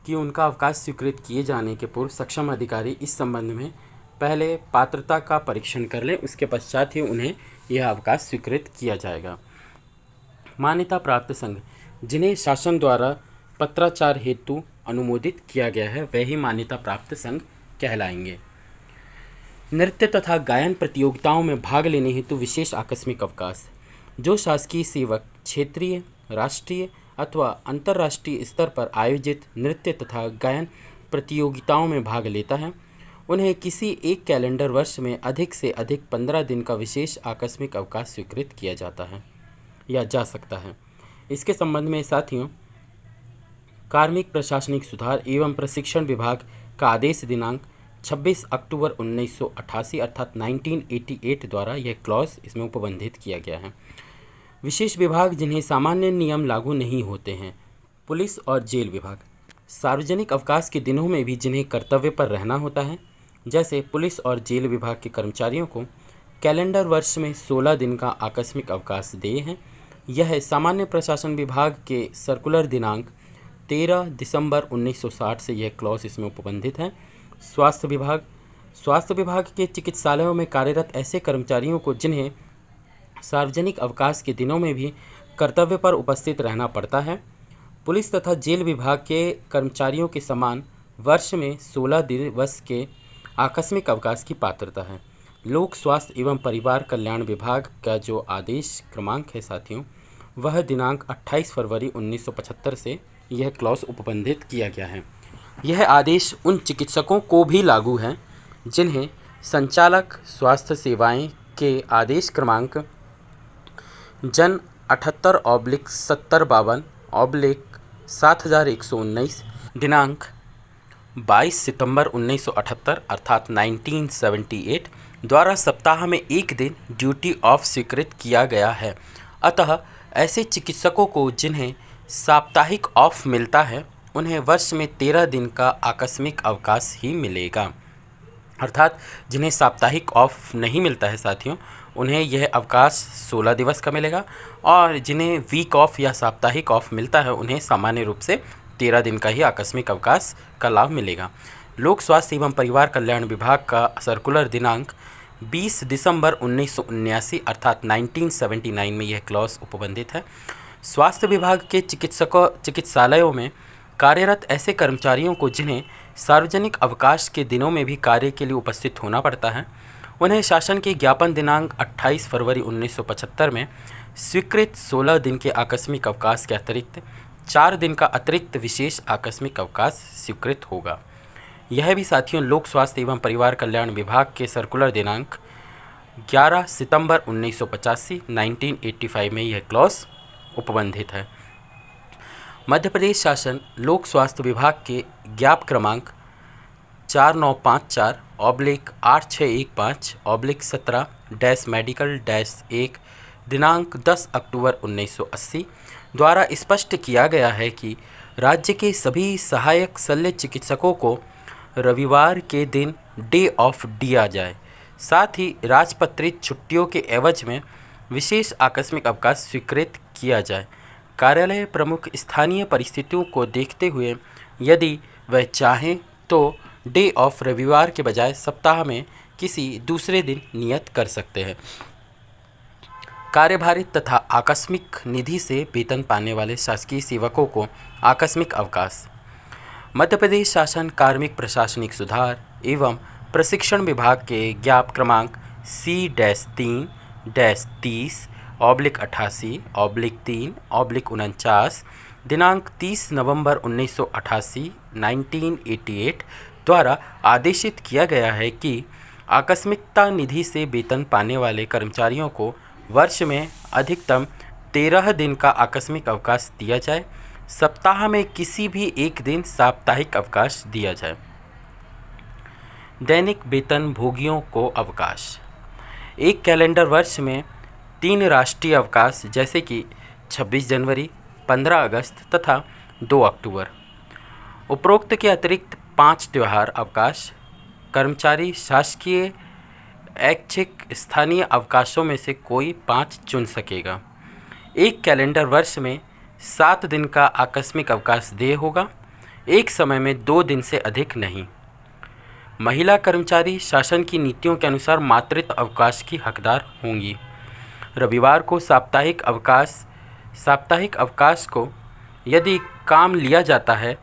कि उनका अवकाश स्वीकृत किए जाने के पूर्व सक्षम अधिकारी इस संबंध में पहले पात्रता का परीक्षण कर लें, उसके पश्चात ही उन्हें यह अवकाश स्वीकृत किया जाएगा। मान्यता प्राप्त संघ जिन्हें शासन द्वारा पत्राचार हेतु अनुमोदित किया गया है वह ही मान्यता प्राप्त संघ कहलाएंगे। नृत्य तथा गायन प्रतियोगिताओं में भाग लेने हेतु विशेष आकस्मिक अवकाश। जो शासकीय सेवक क्षेत्रीय, राष्ट्रीय अथवा अंतर्राष्ट्रीय स्तर पर आयोजित नृत्य तथा गायन प्रतियोगिताओं में भाग लेता है उन्हें किसी एक कैलेंडर वर्ष में अधिक से अधिक 15 दिन का विशेष आकस्मिक अवकाश स्वीकृत किया जाता है या जा सकता है। इसके संबंध में साथियों कार्मिक प्रशासनिक सुधार एवं प्रशिक्षण विभाग का आदेश दिनांक 26 अक्टूबर 1988 अर्थात 1988 द्वारा यह क्लॉज इसमें उपबंधित किया गया है। विशेष विभाग जिन्हें सामान्य नियम लागू नहीं होते हैं। पुलिस और जेल विभाग सार्वजनिक अवकाश के दिनों में भी जिन्हें कर्तव्य पर रहना होता है, जैसे पुलिस और जेल विभाग के कर्मचारियों को कैलेंडर वर्ष में 16 दिन का आकस्मिक अवकाश देय है। यह सामान्य प्रशासन विभाग के सर्कुलर दिनांक 13 दिसंबर 1960 से यह क्लॉज इसमें उपबंधित है। स्वास्थ्य विभाग के चिकित्सालयों में कार्यरत ऐसे कर्मचारियों को जिन्हें सार्वजनिक अवकाश के दिनों में भी कर्तव्य पर उपस्थित रहना पड़ता है। पुलिस तथा जेल विभाग के कर्मचारियों के समान वर्ष में 16 दिवस के आकस्मिक अवकाश की पात्रता है। लोक स्वास्थ्य एवं परिवार कल्याण विभाग का जो आदेश क्रमांक है साथियों वह दिनांक 28 फरवरी 1975 से यह क्लॉज उपबंधित किया गया है। यह आदेश उन चिकित्सकों को भी लागू है जिन्हें संचालक स्वास्थ्य सेवाएं के आदेश क्रमांक जन 78/7052 7119 दिनांक 22 सितंबर 1978 अर्थात 1978 द्वारा सप्ताह में एक दिन ड्यूटी ऑफ स्वीकृत किया गया है। अतः ऐसे चिकित्सकों को जिन्हें साप्ताहिक ऑफ मिलता है उन्हें वर्ष में 13 दिन का आकस्मिक अवकाश ही मिलेगा। अर्थात जिन्हें साप्ताहिक ऑफ नहीं मिलता है साथियों, उन्हें यह अवकाश 16 दिवस का मिलेगा, और जिन्हें वीक ऑफ या साप्ताहिक ऑफ मिलता है उन्हें सामान्य रूप से 13 दिन का ही आकस्मिक अवकाश का लाभ मिलेगा। लोक स्वास्थ्य एवं परिवार कल्याण विभाग का सर्कुलर दिनांक 20 दिसंबर 1979 अर्थात 1979 में यह क्लॉज उपबंधित है। स्वास्थ्य विभाग के चिकित्सालयों में कार्यरत ऐसे कर्मचारियों को जिन्हें सार्वजनिक अवकाश के दिनों में भी कार्य के लिए उपस्थित होना पड़ता है, उन्हें शासन के ज्ञापन दिनांक 28 फरवरी 1975 में स्वीकृत 16 दिन के आकस्मिक अवकाश के अतिरिक्त 4 दिन का अतिरिक्त विशेष आकस्मिक अवकाश स्वीकृत होगा। यह भी साथियों लोक स्वास्थ्य एवं परिवार कल्याण विभाग के सर्कुलर दिनांक 11 सितंबर 1985 में यह क्लॉज उपबंधित है। मध्य प्रदेश शासन लोक स्वास्थ्य विभाग के ज्ञाप क्रमांक 4954/8615/17-मेडिकल-1 दिनांक 10 अक्टूबर 1980 द्वारा स्पष्ट किया गया है कि राज्य के सभी सहायक शल्य चिकित्सकों को रविवार के दिन डे ऑफ दिया जाए। साथ ही राजपत्रित छुट्टियों के एवज में विशेष आकस्मिक अवकाश स्वीकृत किया जाए। कार्यालय प्रमुख स्थानीय परिस्थितियों को देखते हुए यदि वह चाहें तो डे ऑफ रविवार के बजाय सप्ताह में किसी दूसरे दिन नियत कर सकते हैं। कार्यभारित तथा आकस्मिक निधि से वेतन पाने वाले शासकीय सेवकों को आकस्मिक अवकाश। मध्य प्रदेश शासन कार्मिक प्रशासनिक सुधार एवं प्रशिक्षण विभाग के ज्ञाप क्रमांक C-3/30/88/3/49 दिनांक 30 नवंबर 1988 द्वारा आदेशित किया गया है कि आकस्मिकता निधि से वेतन पाने वाले कर्मचारियों को वर्ष में अधिकतम 13 दिन का आकस्मिक अवकाश दिया जाए। सप्ताह में किसी भी एक दिन साप्ताहिक अवकाश दिया जाए। दैनिक वेतन भोगियों को अवकाश। एक कैलेंडर वर्ष में 3 राष्ट्रीय अवकाश जैसे कि 26 जनवरी, 15 अगस्त तथा 2 अक्टूबर। उपरोक्त के अतिरिक्त 5 त्यौहार अवकाश कर्मचारी शासकीय ऐच्छिक स्थानीय अवकाशों में से कोई 5 चुन सकेगा। एक कैलेंडर वर्ष में 7 दिन का आकस्मिक अवकाश देय होगा, एक समय में 2 दिन से अधिक नहीं। महिला कर्मचारी शासन की नीतियों के अनुसार मातृत्व अवकाश की हकदार होंगी। रविवार को साप्ताहिक अवकाश को यदि काम लिया जाता है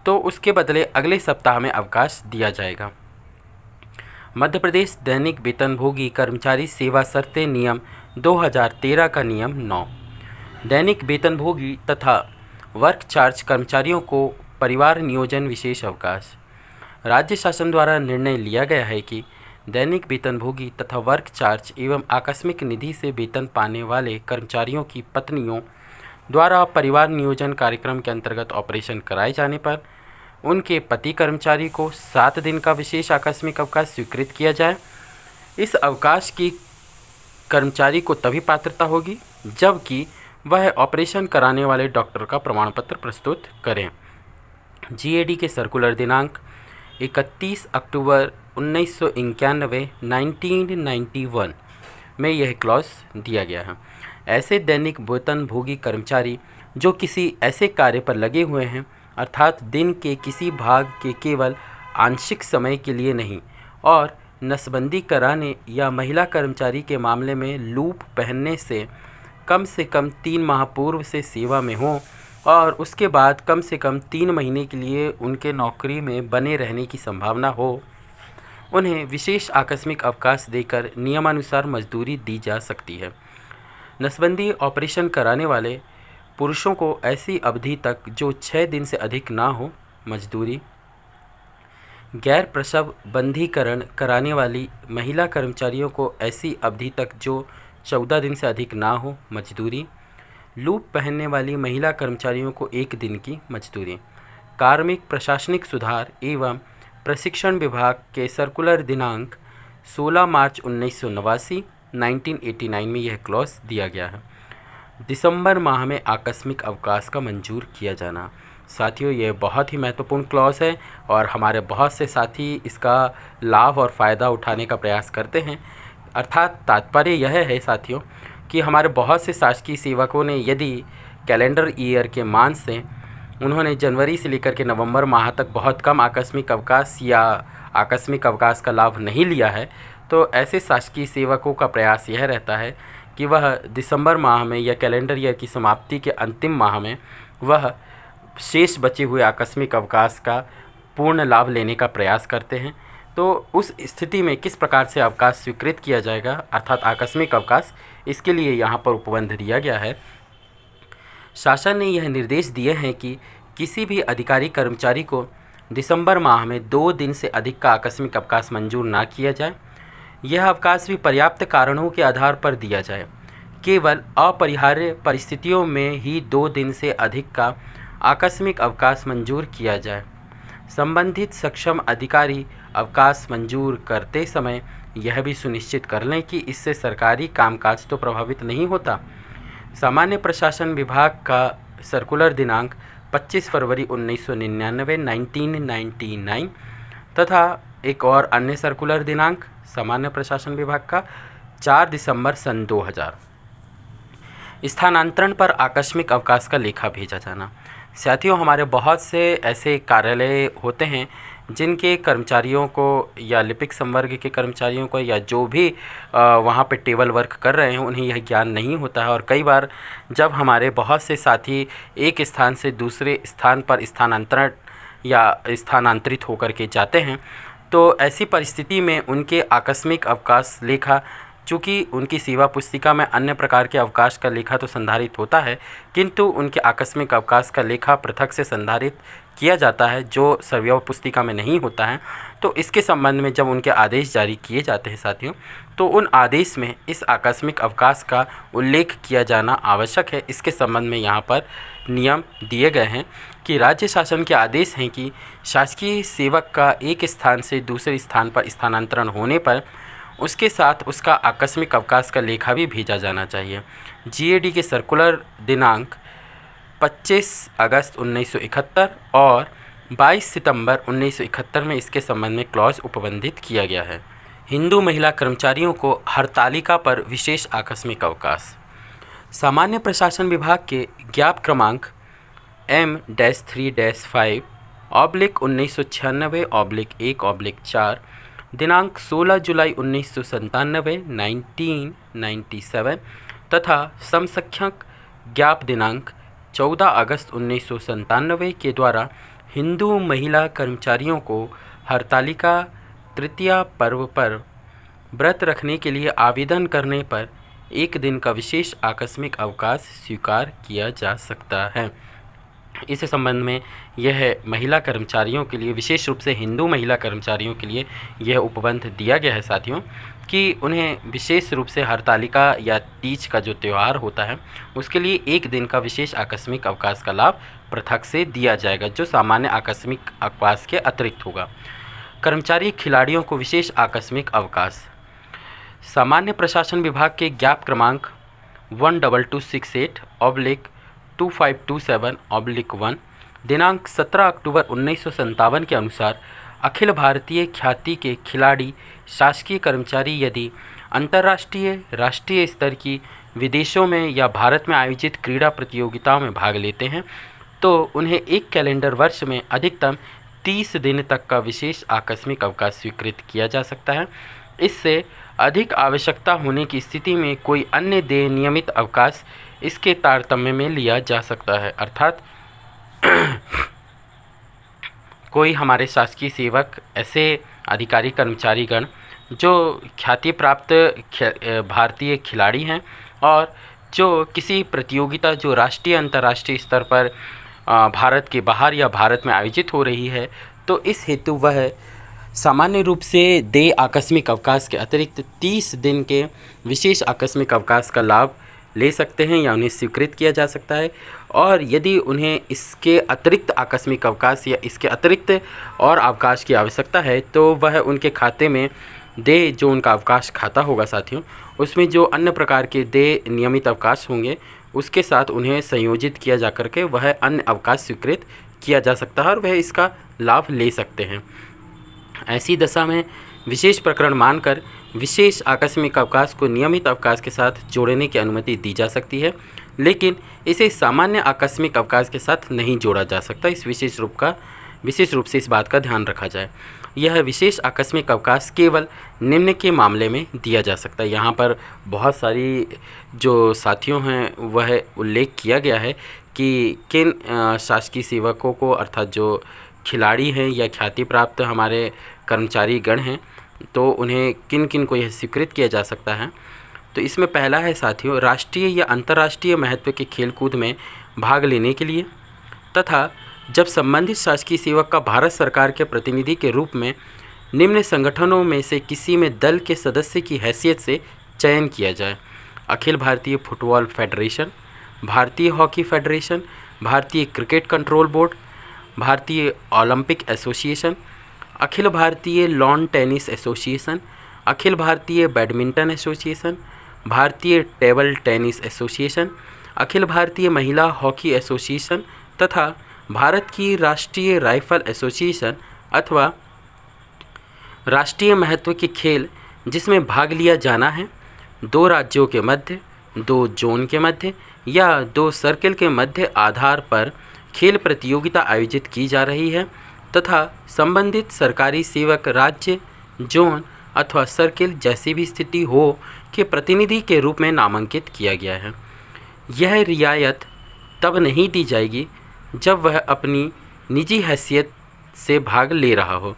तो उसके बदले अगले सप्ताह में अवकाश दिया जाएगा। मध्य प्रदेश दैनिक वेतनभोगी कर्मचारी सेवा शर्तें नियम 2013 का नियम 9। दैनिक वेतनभोगी तथा वर्क चार्ज कर्मचारियों को परिवार नियोजन विशेष अवकाश। राज्य शासन द्वारा निर्णय लिया गया है कि दैनिक वेतनभोगी तथा वर्क चार्ज एवं आकस्मिक निधि से वेतन पाने वाले कर्मचारियों की पत्नियों द्वारा परिवार नियोजन कार्यक्रम के अंतर्गत ऑपरेशन कराए जाने पर उनके पति कर्मचारी को 7 दिन का विशेष आकस्मिक अवकाश स्वीकृत किया जाए। इस अवकाश की कर्मचारी को तभी पात्रता होगी जबकि वह ऑपरेशन कराने वाले डॉक्टर का प्रमाण पत्र प्रस्तुत करें। जीएडी के सर्कुलर दिनांक 31 अक्टूबर 1991 में यह क्लॉज दिया गया है। ऐसे दैनिक वेतनभोगी कर्मचारी जो किसी ऐसे कार्य पर लगे हुए हैं अर्थात दिन के किसी भाग के केवल आंशिक समय के लिए नहीं और नसबंदी कराने या महिला कर्मचारी के मामले में लूप पहनने से कम 3 माह पूर्व से सेवा में हों और उसके बाद कम से कम 3 महीने के लिए उनके नौकरी में बने रहने की संभावना हो, उन्हें विशेष आकस्मिक अवकाश देकर नियमानुसार मजदूरी दी जा सकती है। नसबंदी ऑपरेशन कराने वाले पुरुषों को ऐसी अवधि तक जो 6 दिन से अधिक ना हो मजदूरी। गैर प्रसव बंधीकरण कराने वाली महिला कर्मचारियों को ऐसी अवधि तक जो 14 दिन से अधिक ना हो मजदूरी। लूप पहनने वाली महिला कर्मचारियों को 1 दिन की मजदूरी। कार्मिक प्रशासनिक सुधार एवं प्रशिक्षण विभाग के सर्कुलर दिनांक 16 मार्च 1989 में यह क्लॉज दिया गया है। दिसंबर माह में आकस्मिक अवकाश का मंजूर किया जाना। साथियों, ये बहुत ही महत्वपूर्ण क्लॉज है और हमारे बहुत से साथी इसका लाभ और फ़ायदा उठाने का प्रयास करते हैं। अर्थात तात्पर्य यह है साथियों कि हमारे बहुत से शासकीय सेवकों ने यदि कैलेंडर ईयर के मान से उन्होंने जनवरी से लेकर के नवंबर माह तक बहुत कम आकस्मिक अवकाश या आकस्मिक अवकाश का लाभ नहीं लिया है, तो ऐसे शासकीय सेवकों का प्रयास यह रहता है कि वह दिसंबर माह में या कैलेंडर ईयर की समाप्ति के अंतिम माह में वह शेष बचे हुए आकस्मिक अवकाश का पूर्ण लाभ लेने का प्रयास करते हैं। तो उस स्थिति में किस प्रकार से अवकाश स्वीकृत किया जाएगा, अर्थात आकस्मिक अवकाश, इसके लिए यहाँ पर उपबंध दिया गया है। शासन ने यह निर्देश दिए हैं कि किसी भी अधिकारी कर्मचारी को दिसंबर माह में 2 दिन से अधिक का आकस्मिक अवकाश मंजूर ना किया जाए। यह अवकाश भी पर्याप्त कारणों के आधार पर दिया जाए। केवल अपरिहार्य परिस्थितियों में ही 2 दिन से अधिक का आकस्मिक अवकाश मंजूर किया जाए। संबंधित सक्षम अधिकारी अवकाश मंजूर करते समय यह भी सुनिश्चित कर लें कि इससे सरकारी कामकाज तो प्रभावित नहीं होता। सामान्य प्रशासन विभाग का सर्कुलर दिनांक 25 फरवरी 1999 तथा एक और अन्य सर्कुलर दिनांक सामान्य प्रशासन विभाग का 4 दिसंबर सन 2000। स्थानांतरण पर आकस्मिक अवकाश का लेखा भेजा जाना। साथियों, हमारे बहुत से ऐसे कार्यालय होते हैं जिनके कर्मचारियों को या लिपिक संवर्ग के कर्मचारियों को या जो भी वहाँ पे टेबल वर्क कर रहे हैं उन्हें यह ज्ञान नहीं होता है। और कई बार जब हमारे बहुत से साथी एक स्थान से दूसरे स्थान पर स्थानांतरण या स्थानांतरित होकर के जाते हैं, तो ऐसी परिस्थिति में उनके आकस्मिक अवकाश लेखा, चूँकि उनकी सेवा पुस्तिका में अन्य प्रकार के अवकाश का लेखा तो संधारित होता है, किंतु उनके आकस्मिक अवकाश का लेखा पृथक से संधारित किया जाता है जो सेवा पुस्तिका में नहीं होता है। तो इसके संबंध में जब उनके आदेश जारी किए जाते हैं साथियों, तो उन आदेश में इस आकस्मिक अवकाश का उल्लेख किया जाना आवश्यक है। इसके संबंध में यहाँ पर नियम दिए गए हैं कि राज्य शासन के आदेश हैं कि शासकीय सेवक का एक स्थान से दूसरे स्थान पर स्थानांतरण होने पर उसके साथ उसका आकस्मिक अवकाश का लेखा भी भेजा जाना चाहिए। जीएडी के सर्कुलर दिनांक 25 अगस्त 1971 और 22 सितंबर 1971 में इसके संबंध में क्लॉज उपबंधित किया गया है। हिंदू महिला कर्मचारियों को हड़तालिका पर विशेष आकस्मिक अवकाश। सामान्य प्रशासन विभाग के ज्ञाप क्रमांक M-3-5/1996/1/4 दिनांक 16 जुलाई 1997 तथा समसंख्यक ज्ञाप दिनांक 14 अगस्त 1997 के द्वारा हिंदू महिला कर्मचारियों को हरतालिका तृतीया पर्व पर व्रत रखने के लिए आवेदन करने पर 1 दिन का विशेष आकस्मिक अवकाश स्वीकार किया जा सकता है। इस संबंध में यह महिला कर्मचारियों के लिए, विशेष रूप से हिंदू महिला कर्मचारियों के लिए यह उपबंध दिया गया है साथियों कि उन्हें विशेष रूप से हरतालिका या तीज का जो त्यौहार होता है उसके लिए 1 दिन का विशेष आकस्मिक अवकाश का लाभ पृथक से दिया जाएगा, जो सामान्य आकस्मिक अवकाश के अतिरिक्त होगा। कर्मचारी खिलाड़ियों को विशेष आकस्मिक अवकाश। सामान्य प्रशासन विभाग के ज्ञाप क्रमांक 12268/2527/1 दिनांक 17 अक्टूबर 1957 के अनुसार अखिल भारतीय ख्याति के खिलाड़ी शासकीय कर्मचारी यदि अंतर्राष्ट्रीय, राष्ट्रीय स्तर की, विदेशों में या भारत में आयोजित क्रीड़ा प्रतियोगिताओं में भाग लेते हैं तो उन्हें 1 कैलेंडर वर्ष में अधिकतम 30 दिन तक का विशेष आकस्मिक अवकाश स्वीकृत किया जा सकता है। इससे अधिक आवश्यकता होने की स्थिति में कोई अन्य देय नियमित अवकाश इसके तारतम्य में लिया जा सकता है। अर्थात कोई हमारे शासकीय सेवक, ऐसे अधिकारी कर्मचारीगण जो ख्याति प्राप्त भारतीय खिलाड़ी हैं और जो किसी प्रतियोगिता जो राष्ट्रीय अंतर्राष्ट्रीय स्तर पर भारत के बाहर या भारत में आयोजित हो रही है, तो इस हेतु वह सामान्य रूप से देय आकस्मिक अवकाश के अतिरिक्त 30 दिन के विशेष आकस्मिक अवकाश का लाभ ले सकते हैं या उन्हें स्वीकृत किया जा सकता है। और यदि उन्हें इसके अतिरिक्त आकस्मिक अवकाश या इसके अतिरिक्त और अवकाश की आवश्यकता है तो वह उनके खाते में दे, जो उनका अवकाश खाता होगा साथियों, उसमें जो अन्य प्रकार के दे नियमित अवकाश होंगे उसके साथ उन्हें संयोजित किया जा कर के वह अन्य अवकाश स्वीकृत किया जा सकता है और वह इसका लाभ ले सकते हैं। ऐसी दशा में विशेष प्रकरण मानकर विशेष आकस्मिक अवकाश को नियमित अवकाश के साथ जोड़ने की अनुमति दी जा सकती है, लेकिन इसे सामान्य आकस्मिक अवकाश के साथ नहीं जोड़ा जा सकता। इस विशेष रूप से इस बात का ध्यान रखा जाए। यह विशेष आकस्मिक अवकाश केवल निम्न के मामले में दिया जा सकता है। यहाँ पर बहुत सारी जो साथियों हैं वह उल्लेख किया गया है कि किन शासकीय सेवकों को, अर्थात जो खिलाड़ी हैं या ख्याति प्राप्त हमारे कर्मचारी गण हैं, तो उन्हें किन किन को यह स्वीकृत किया जा सकता है। तो इसमें पहला है साथियों, राष्ट्रीय या अंतर्राष्ट्रीय महत्व के खेलकूद में भाग लेने के लिए तथा जब संबंधित शासकीय सेवक का भारत सरकार के प्रतिनिधि के रूप में निम्न संगठनों में से किसी में दल के सदस्य की हैसियत से चयन किया जाए। अखिल भारतीय फुटबॉल फेडरेशन, भारतीय हॉकी फेडरेशन, भारतीय क्रिकेट कंट्रोल बोर्ड, भारतीय Olympic association, Akhil Bharatiya lawn tennis association, Akhil Bharatiya badminton association, भारतीय table tennis association, Akhil Bharatiya महिला हॉकी एसोसिएशन तथा भारत की राष्ट्रीय राइफल एसोसिएशन अथवा राष्ट्रीय महत्व के खेल जिसमें भाग लिया जाना है, 2 राज्यों के मध्य, 2 जोन के मध्य या 2 सर्किल के मध्य आधार पर खेल प्रतियोगिता आयोजित की जा रही है तथा संबंधित सरकारी सेवक राज्य, जोन अथवा सर्किल जैसी भी स्थिति हो के प्रतिनिधि के रूप में नामांकित किया गया है। यह रियायत तब नहीं दी जाएगी जब वह अपनी निजी हैसियत से भाग ले रहा हो।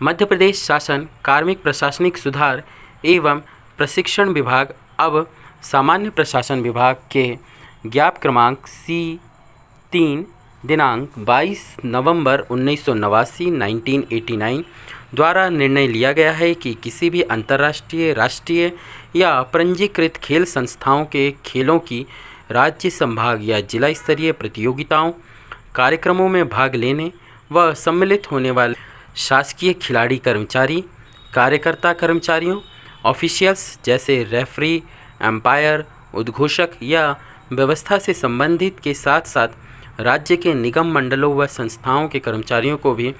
मध्य प्रदेश शासन कार्मिक प्रशासनिक सुधार एवं प्रशिक्षण विभाग अब सामान्य प्रशासन विभाग के ज्ञाप क्रमांक C3 दिनांक 22 नवंबर 1989 द्वारा निर्णय लिया गया है कि किसी भी अंतर्राष्ट्रीय, राष्ट्रीय या पंजीकृत खेल संस्थाओं के खेलों की राज्य, संभाग या जिला स्तरीय प्रतियोगिताओं, कार्यक्रमों में भाग लेने व सम्मिलित होने वाले शासकीय खिलाड़ी कर्मचारी, कार्यकर्ता कर्मचारियों, ऑफिशियल्स जैसे रेफरी, एम्पायर, उद्घोषक या व्यवस्था से संबंधित के साथ साथ राज्य के निगम मंडलों व संस्थाओं के कर्मचारियों को भी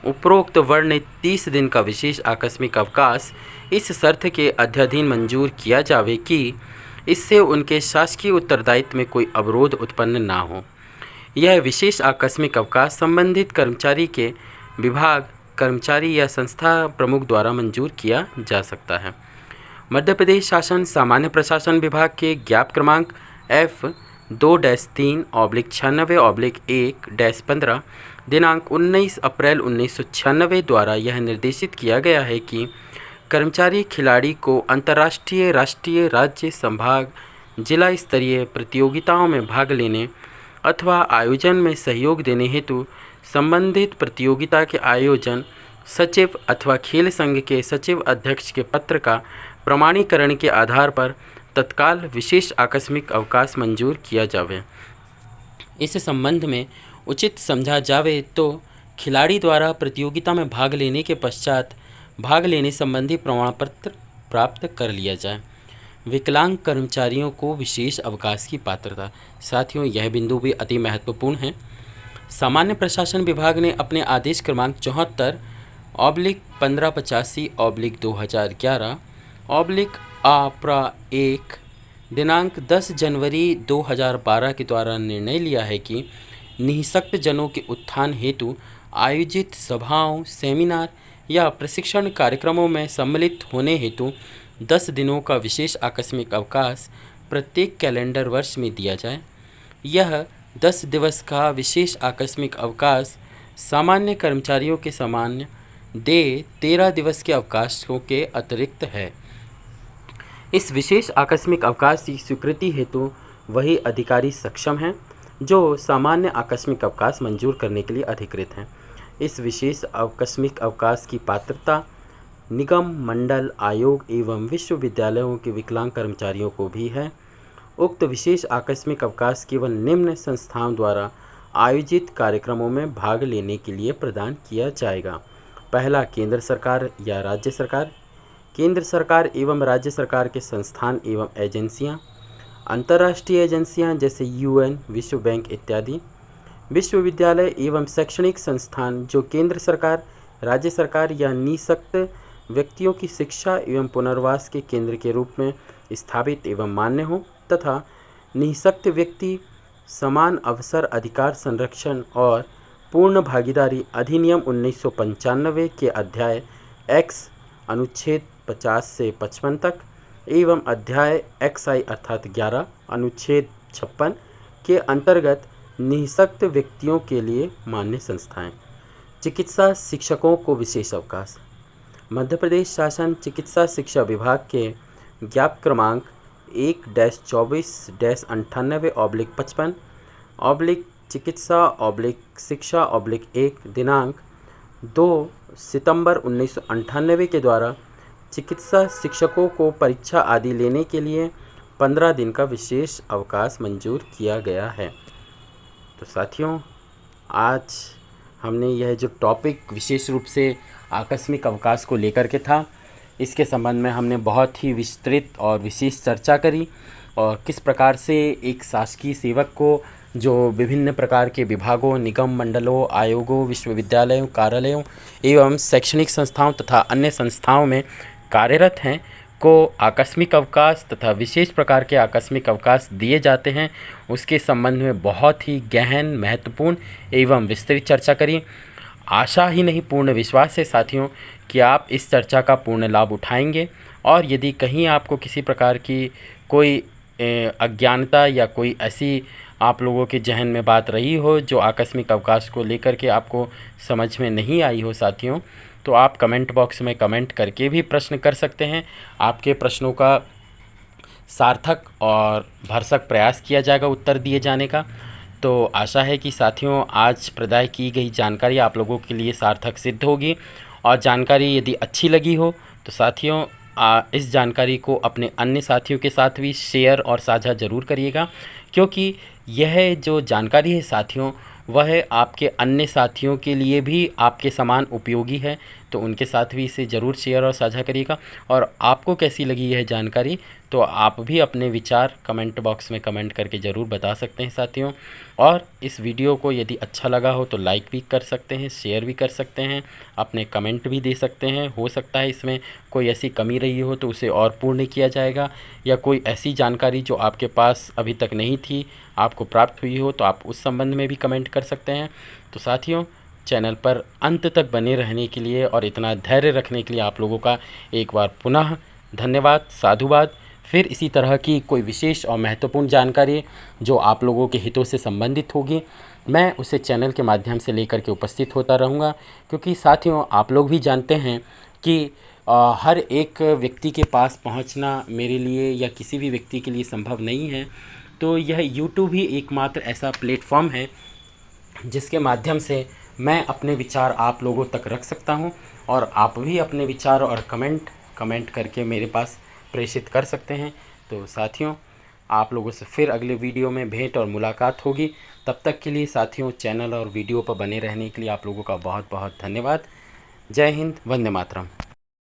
उपरोक्त वर्णित 30 दिन का विशेष आकस्मिक अवकाश इस शर्त के अध्याधीन मंजूर किया जावे कि इससे उनके शासकीय उत्तरदायित्व में कोई अवरोध उत्पन्न ना हो। यह विशेष आकस्मिक अवकाश संबंधित कर्मचारी के विभाग, कर्मचारी या संस्था प्रमुख द्वारा मंजूर किया जा सकता है। मध्य प्रदेश शासन सामान्य प्रशासन विभाग के ज्ञाप क्रमांक F2-3/96/1-15 दिनांक 19 अप्रैल 1996 द्वारा यह निर्देशित किया गया है कि कर्मचारी खिलाड़ी को अंतर्राष्ट्रीय, राष्ट्रीय, राज्य, संभाग, जिला स्तरीय प्रतियोगिताओं में भाग लेने अथवा आयोजन में सहयोग देने हेतु संबंधित प्रतियोगिता के आयोजन सचिव अथवा खेल संघ के सचिव अध्यक्ष के पत्र का प्रमाणीकरण के आधार पर तत्काल विशेष आकस्मिक अवकाश मंजूर किया जावे। इस संबंध में उचित समझा जावे तो खिलाड़ी द्वारा प्रतियोगिता में भाग लेने के पश्चात भाग लेने संबंधी प्रमाण पत्र प्राप्त कर लिया जाए। विकलांग कर्मचारियों को विशेष अवकाश की पात्रता। साथियों, यह बिंदु भी अति महत्वपूर्ण है। सामान्य प्रशासन विभाग ने अपने आदेश क्रमांक 74/1585/2011/A-1 दिनांक 10 जनवरी 2012 के द्वारा निर्णय लिया है कि निःशक्त जनों के उत्थान हेतु आयोजित सभाओं, सेमिनार या प्रशिक्षण कार्यक्रमों में सम्मिलित होने हेतु 10 दिनों का विशेष आकस्मिक अवकाश प्रत्येक कैलेंडर वर्ष में दिया जाए। यह 10 दिवस का विशेष आकस्मिक अवकाश सामान्य कर्मचारियों के सामान्य 13 दिवस के अवकाशों के अतिरिक्त है। इस विशेष आकस्मिक अवकाश की स्वीकृति हेतु वही अधिकारी सक्षम हैं जो सामान्य आकस्मिक अवकाश मंजूर करने के लिए अधिकृत हैं। इस विशेष आकस्मिक अवकाश की पात्रता निगम, मंडल, आयोग एवं विश्वविद्यालयों के विकलांग कर्मचारियों को भी है। उक्त विशेष आकस्मिक अवकाश केवल निम्न संस्थाओं द्वारा आयोजित कार्यक्रमों में भाग लेने के लिए प्रदान किया जाएगा। पहला, केंद्र सरकार या राज्य सरकार, केंद्र सरकार एवं राज्य सरकार के संस्थान एवं एजेंसियां, अंतर्राष्ट्रीय एजेंसियां जैसे UN, विश्व बैंक इत्यादि, विश्वविद्यालय एवं शैक्षणिक संस्थान जो केंद्र सरकार, राज्य सरकार या निःशक्त व्यक्तियों की शिक्षा एवं पुनर्वास के केंद्र के रूप में स्थापित एवं मान्य हो, तथा निःशक्त व्यक्ति समान अवसर अधिकार संरक्षण और पूर्ण भागीदारी अधिनियम 1995 के अध्याय X अनुच्छेद 50 से 55 तक एवं अध्याय XI अर्थात 11 अनुच्छेद 56 के अंतर्गत निःशक्त व्यक्तियों के लिए मान्य संस्थाएं। चिकित्सा शिक्षकों को विशेष अवकाश। मध्य प्रदेश शासन चिकित्सा शिक्षा विभाग के ज्ञाप क्रमांक 1-24/98/55 चिकित्सा शिक्षा 1 दिनांक 2 सितंबर 1998 के द्वारा चिकित्सा शिक्षकों को परीक्षा आदि लेने के लिए 15 दिन का विशेष अवकाश मंजूर किया गया है। तो साथियों, आज हमने यह जो टॉपिक विशेष रूप से आकस्मिक अवकाश को लेकर के था, इसके संबंध में हमने बहुत ही विस्तृत और विशेष चर्चा करी और किस प्रकार से एक शासकीय सेवक को जो विभिन्न प्रकार के विभागों, निगम, मंडलों, आयोगों, विश्वविद्यालयों, कार्यालयों एवं शैक्षणिक संस्थाओं तथा अन्य संस्थाओं में कार्यरत हैं को आकस्मिक अवकाश तथा विशेष प्रकार के आकस्मिक अवकाश दिए जाते हैं, उसके संबंध में बहुत ही गहन, महत्वपूर्ण एवं विस्तृत चर्चा करी। आशा ही नहीं, पूर्ण विश्वास है साथियों कि आप इस चर्चा का पूर्ण लाभ उठाएंगे और यदि कहीं आपको किसी प्रकार की कोई अज्ञानता या कोई ऐसी आप लोगों के जहन में बात रही हो जो आकस्मिक अवकाश को लेकर के आपको समझ में नहीं आई हो साथियों, तो आप कमेंट बॉक्स में कमेंट करके भी प्रश्न कर सकते हैं। आपके प्रश्नों का सार्थक और भरसक प्रयास किया जाएगा उत्तर दिए जाने का। तो आशा है कि साथियों आज प्रदान की गई जानकारी आप लोगों के लिए सार्थक सिद्ध होगी और जानकारी यदि अच्छी लगी हो तो साथियों इस जानकारी को अपने अन्य साथियों के साथ भी शेयर और साझा ज़रूर करिएगा, क्योंकि यह जो जानकारी है साथियों वह आपके अन्य साथियों के लिए भी आपके समान उपयोगी है। तो उनके साथ भी इसे ज़रूर शेयर और साझा करिएगा। और आपको कैसी लगी यह जानकारी तो आप भी अपने विचार कमेंट बॉक्स में कमेंट करके ज़रूर बता सकते हैं साथियों। और इस वीडियो को यदि अच्छा लगा हो तो लाइक भी कर सकते हैं, शेयर भी कर सकते हैं, अपने कमेंट भी दे सकते हैं। हो सकता है इसमें कोई ऐसी कमी रही हो तो उसे और पूर्ण किया जाएगा, या कोई ऐसी जानकारी जो आपके पास अभी तक नहीं थी आपको प्राप्त हुई हो तो आप उस संबंध में भी कमेंट कर सकते हैं। तो साथियों, चैनल पर अंत तक बने रहने के लिए और इतना धैर्य रखने के लिए आप लोगों का एक बार पुनः धन्यवाद, साधुवाद। फिर इसी तरह की कोई विशेष और महत्वपूर्ण जानकारी जो आप लोगों के हितों से संबंधित होगी मैं उसे चैनल के माध्यम से लेकर के उपस्थित होता रहूँगा, क्योंकि साथियों आप लोग भी जानते हैं कि हर एक व्यक्ति के पास पहुँचना मेरे लिए या किसी भी व्यक्ति के लिए संभव नहीं है। तो यह YouTube ही एकमात्र ऐसा प्लेटफॉर्म है जिसके माध्यम से मैं अपने विचार आप लोगों तक रख सकता हूं और आप भी अपने विचार और कमेंट करके मेरे पास प्रेषित कर सकते हैं। तो साथियों, आप लोगों से फिर अगले वीडियो में भेंट और मुलाकात होगी। तब तक के लिए साथियों चैनल और वीडियो पर बने रहने के लिए आप लोगों का बहुत बहुत धन्यवाद। जय हिंद, वंदे मातरम।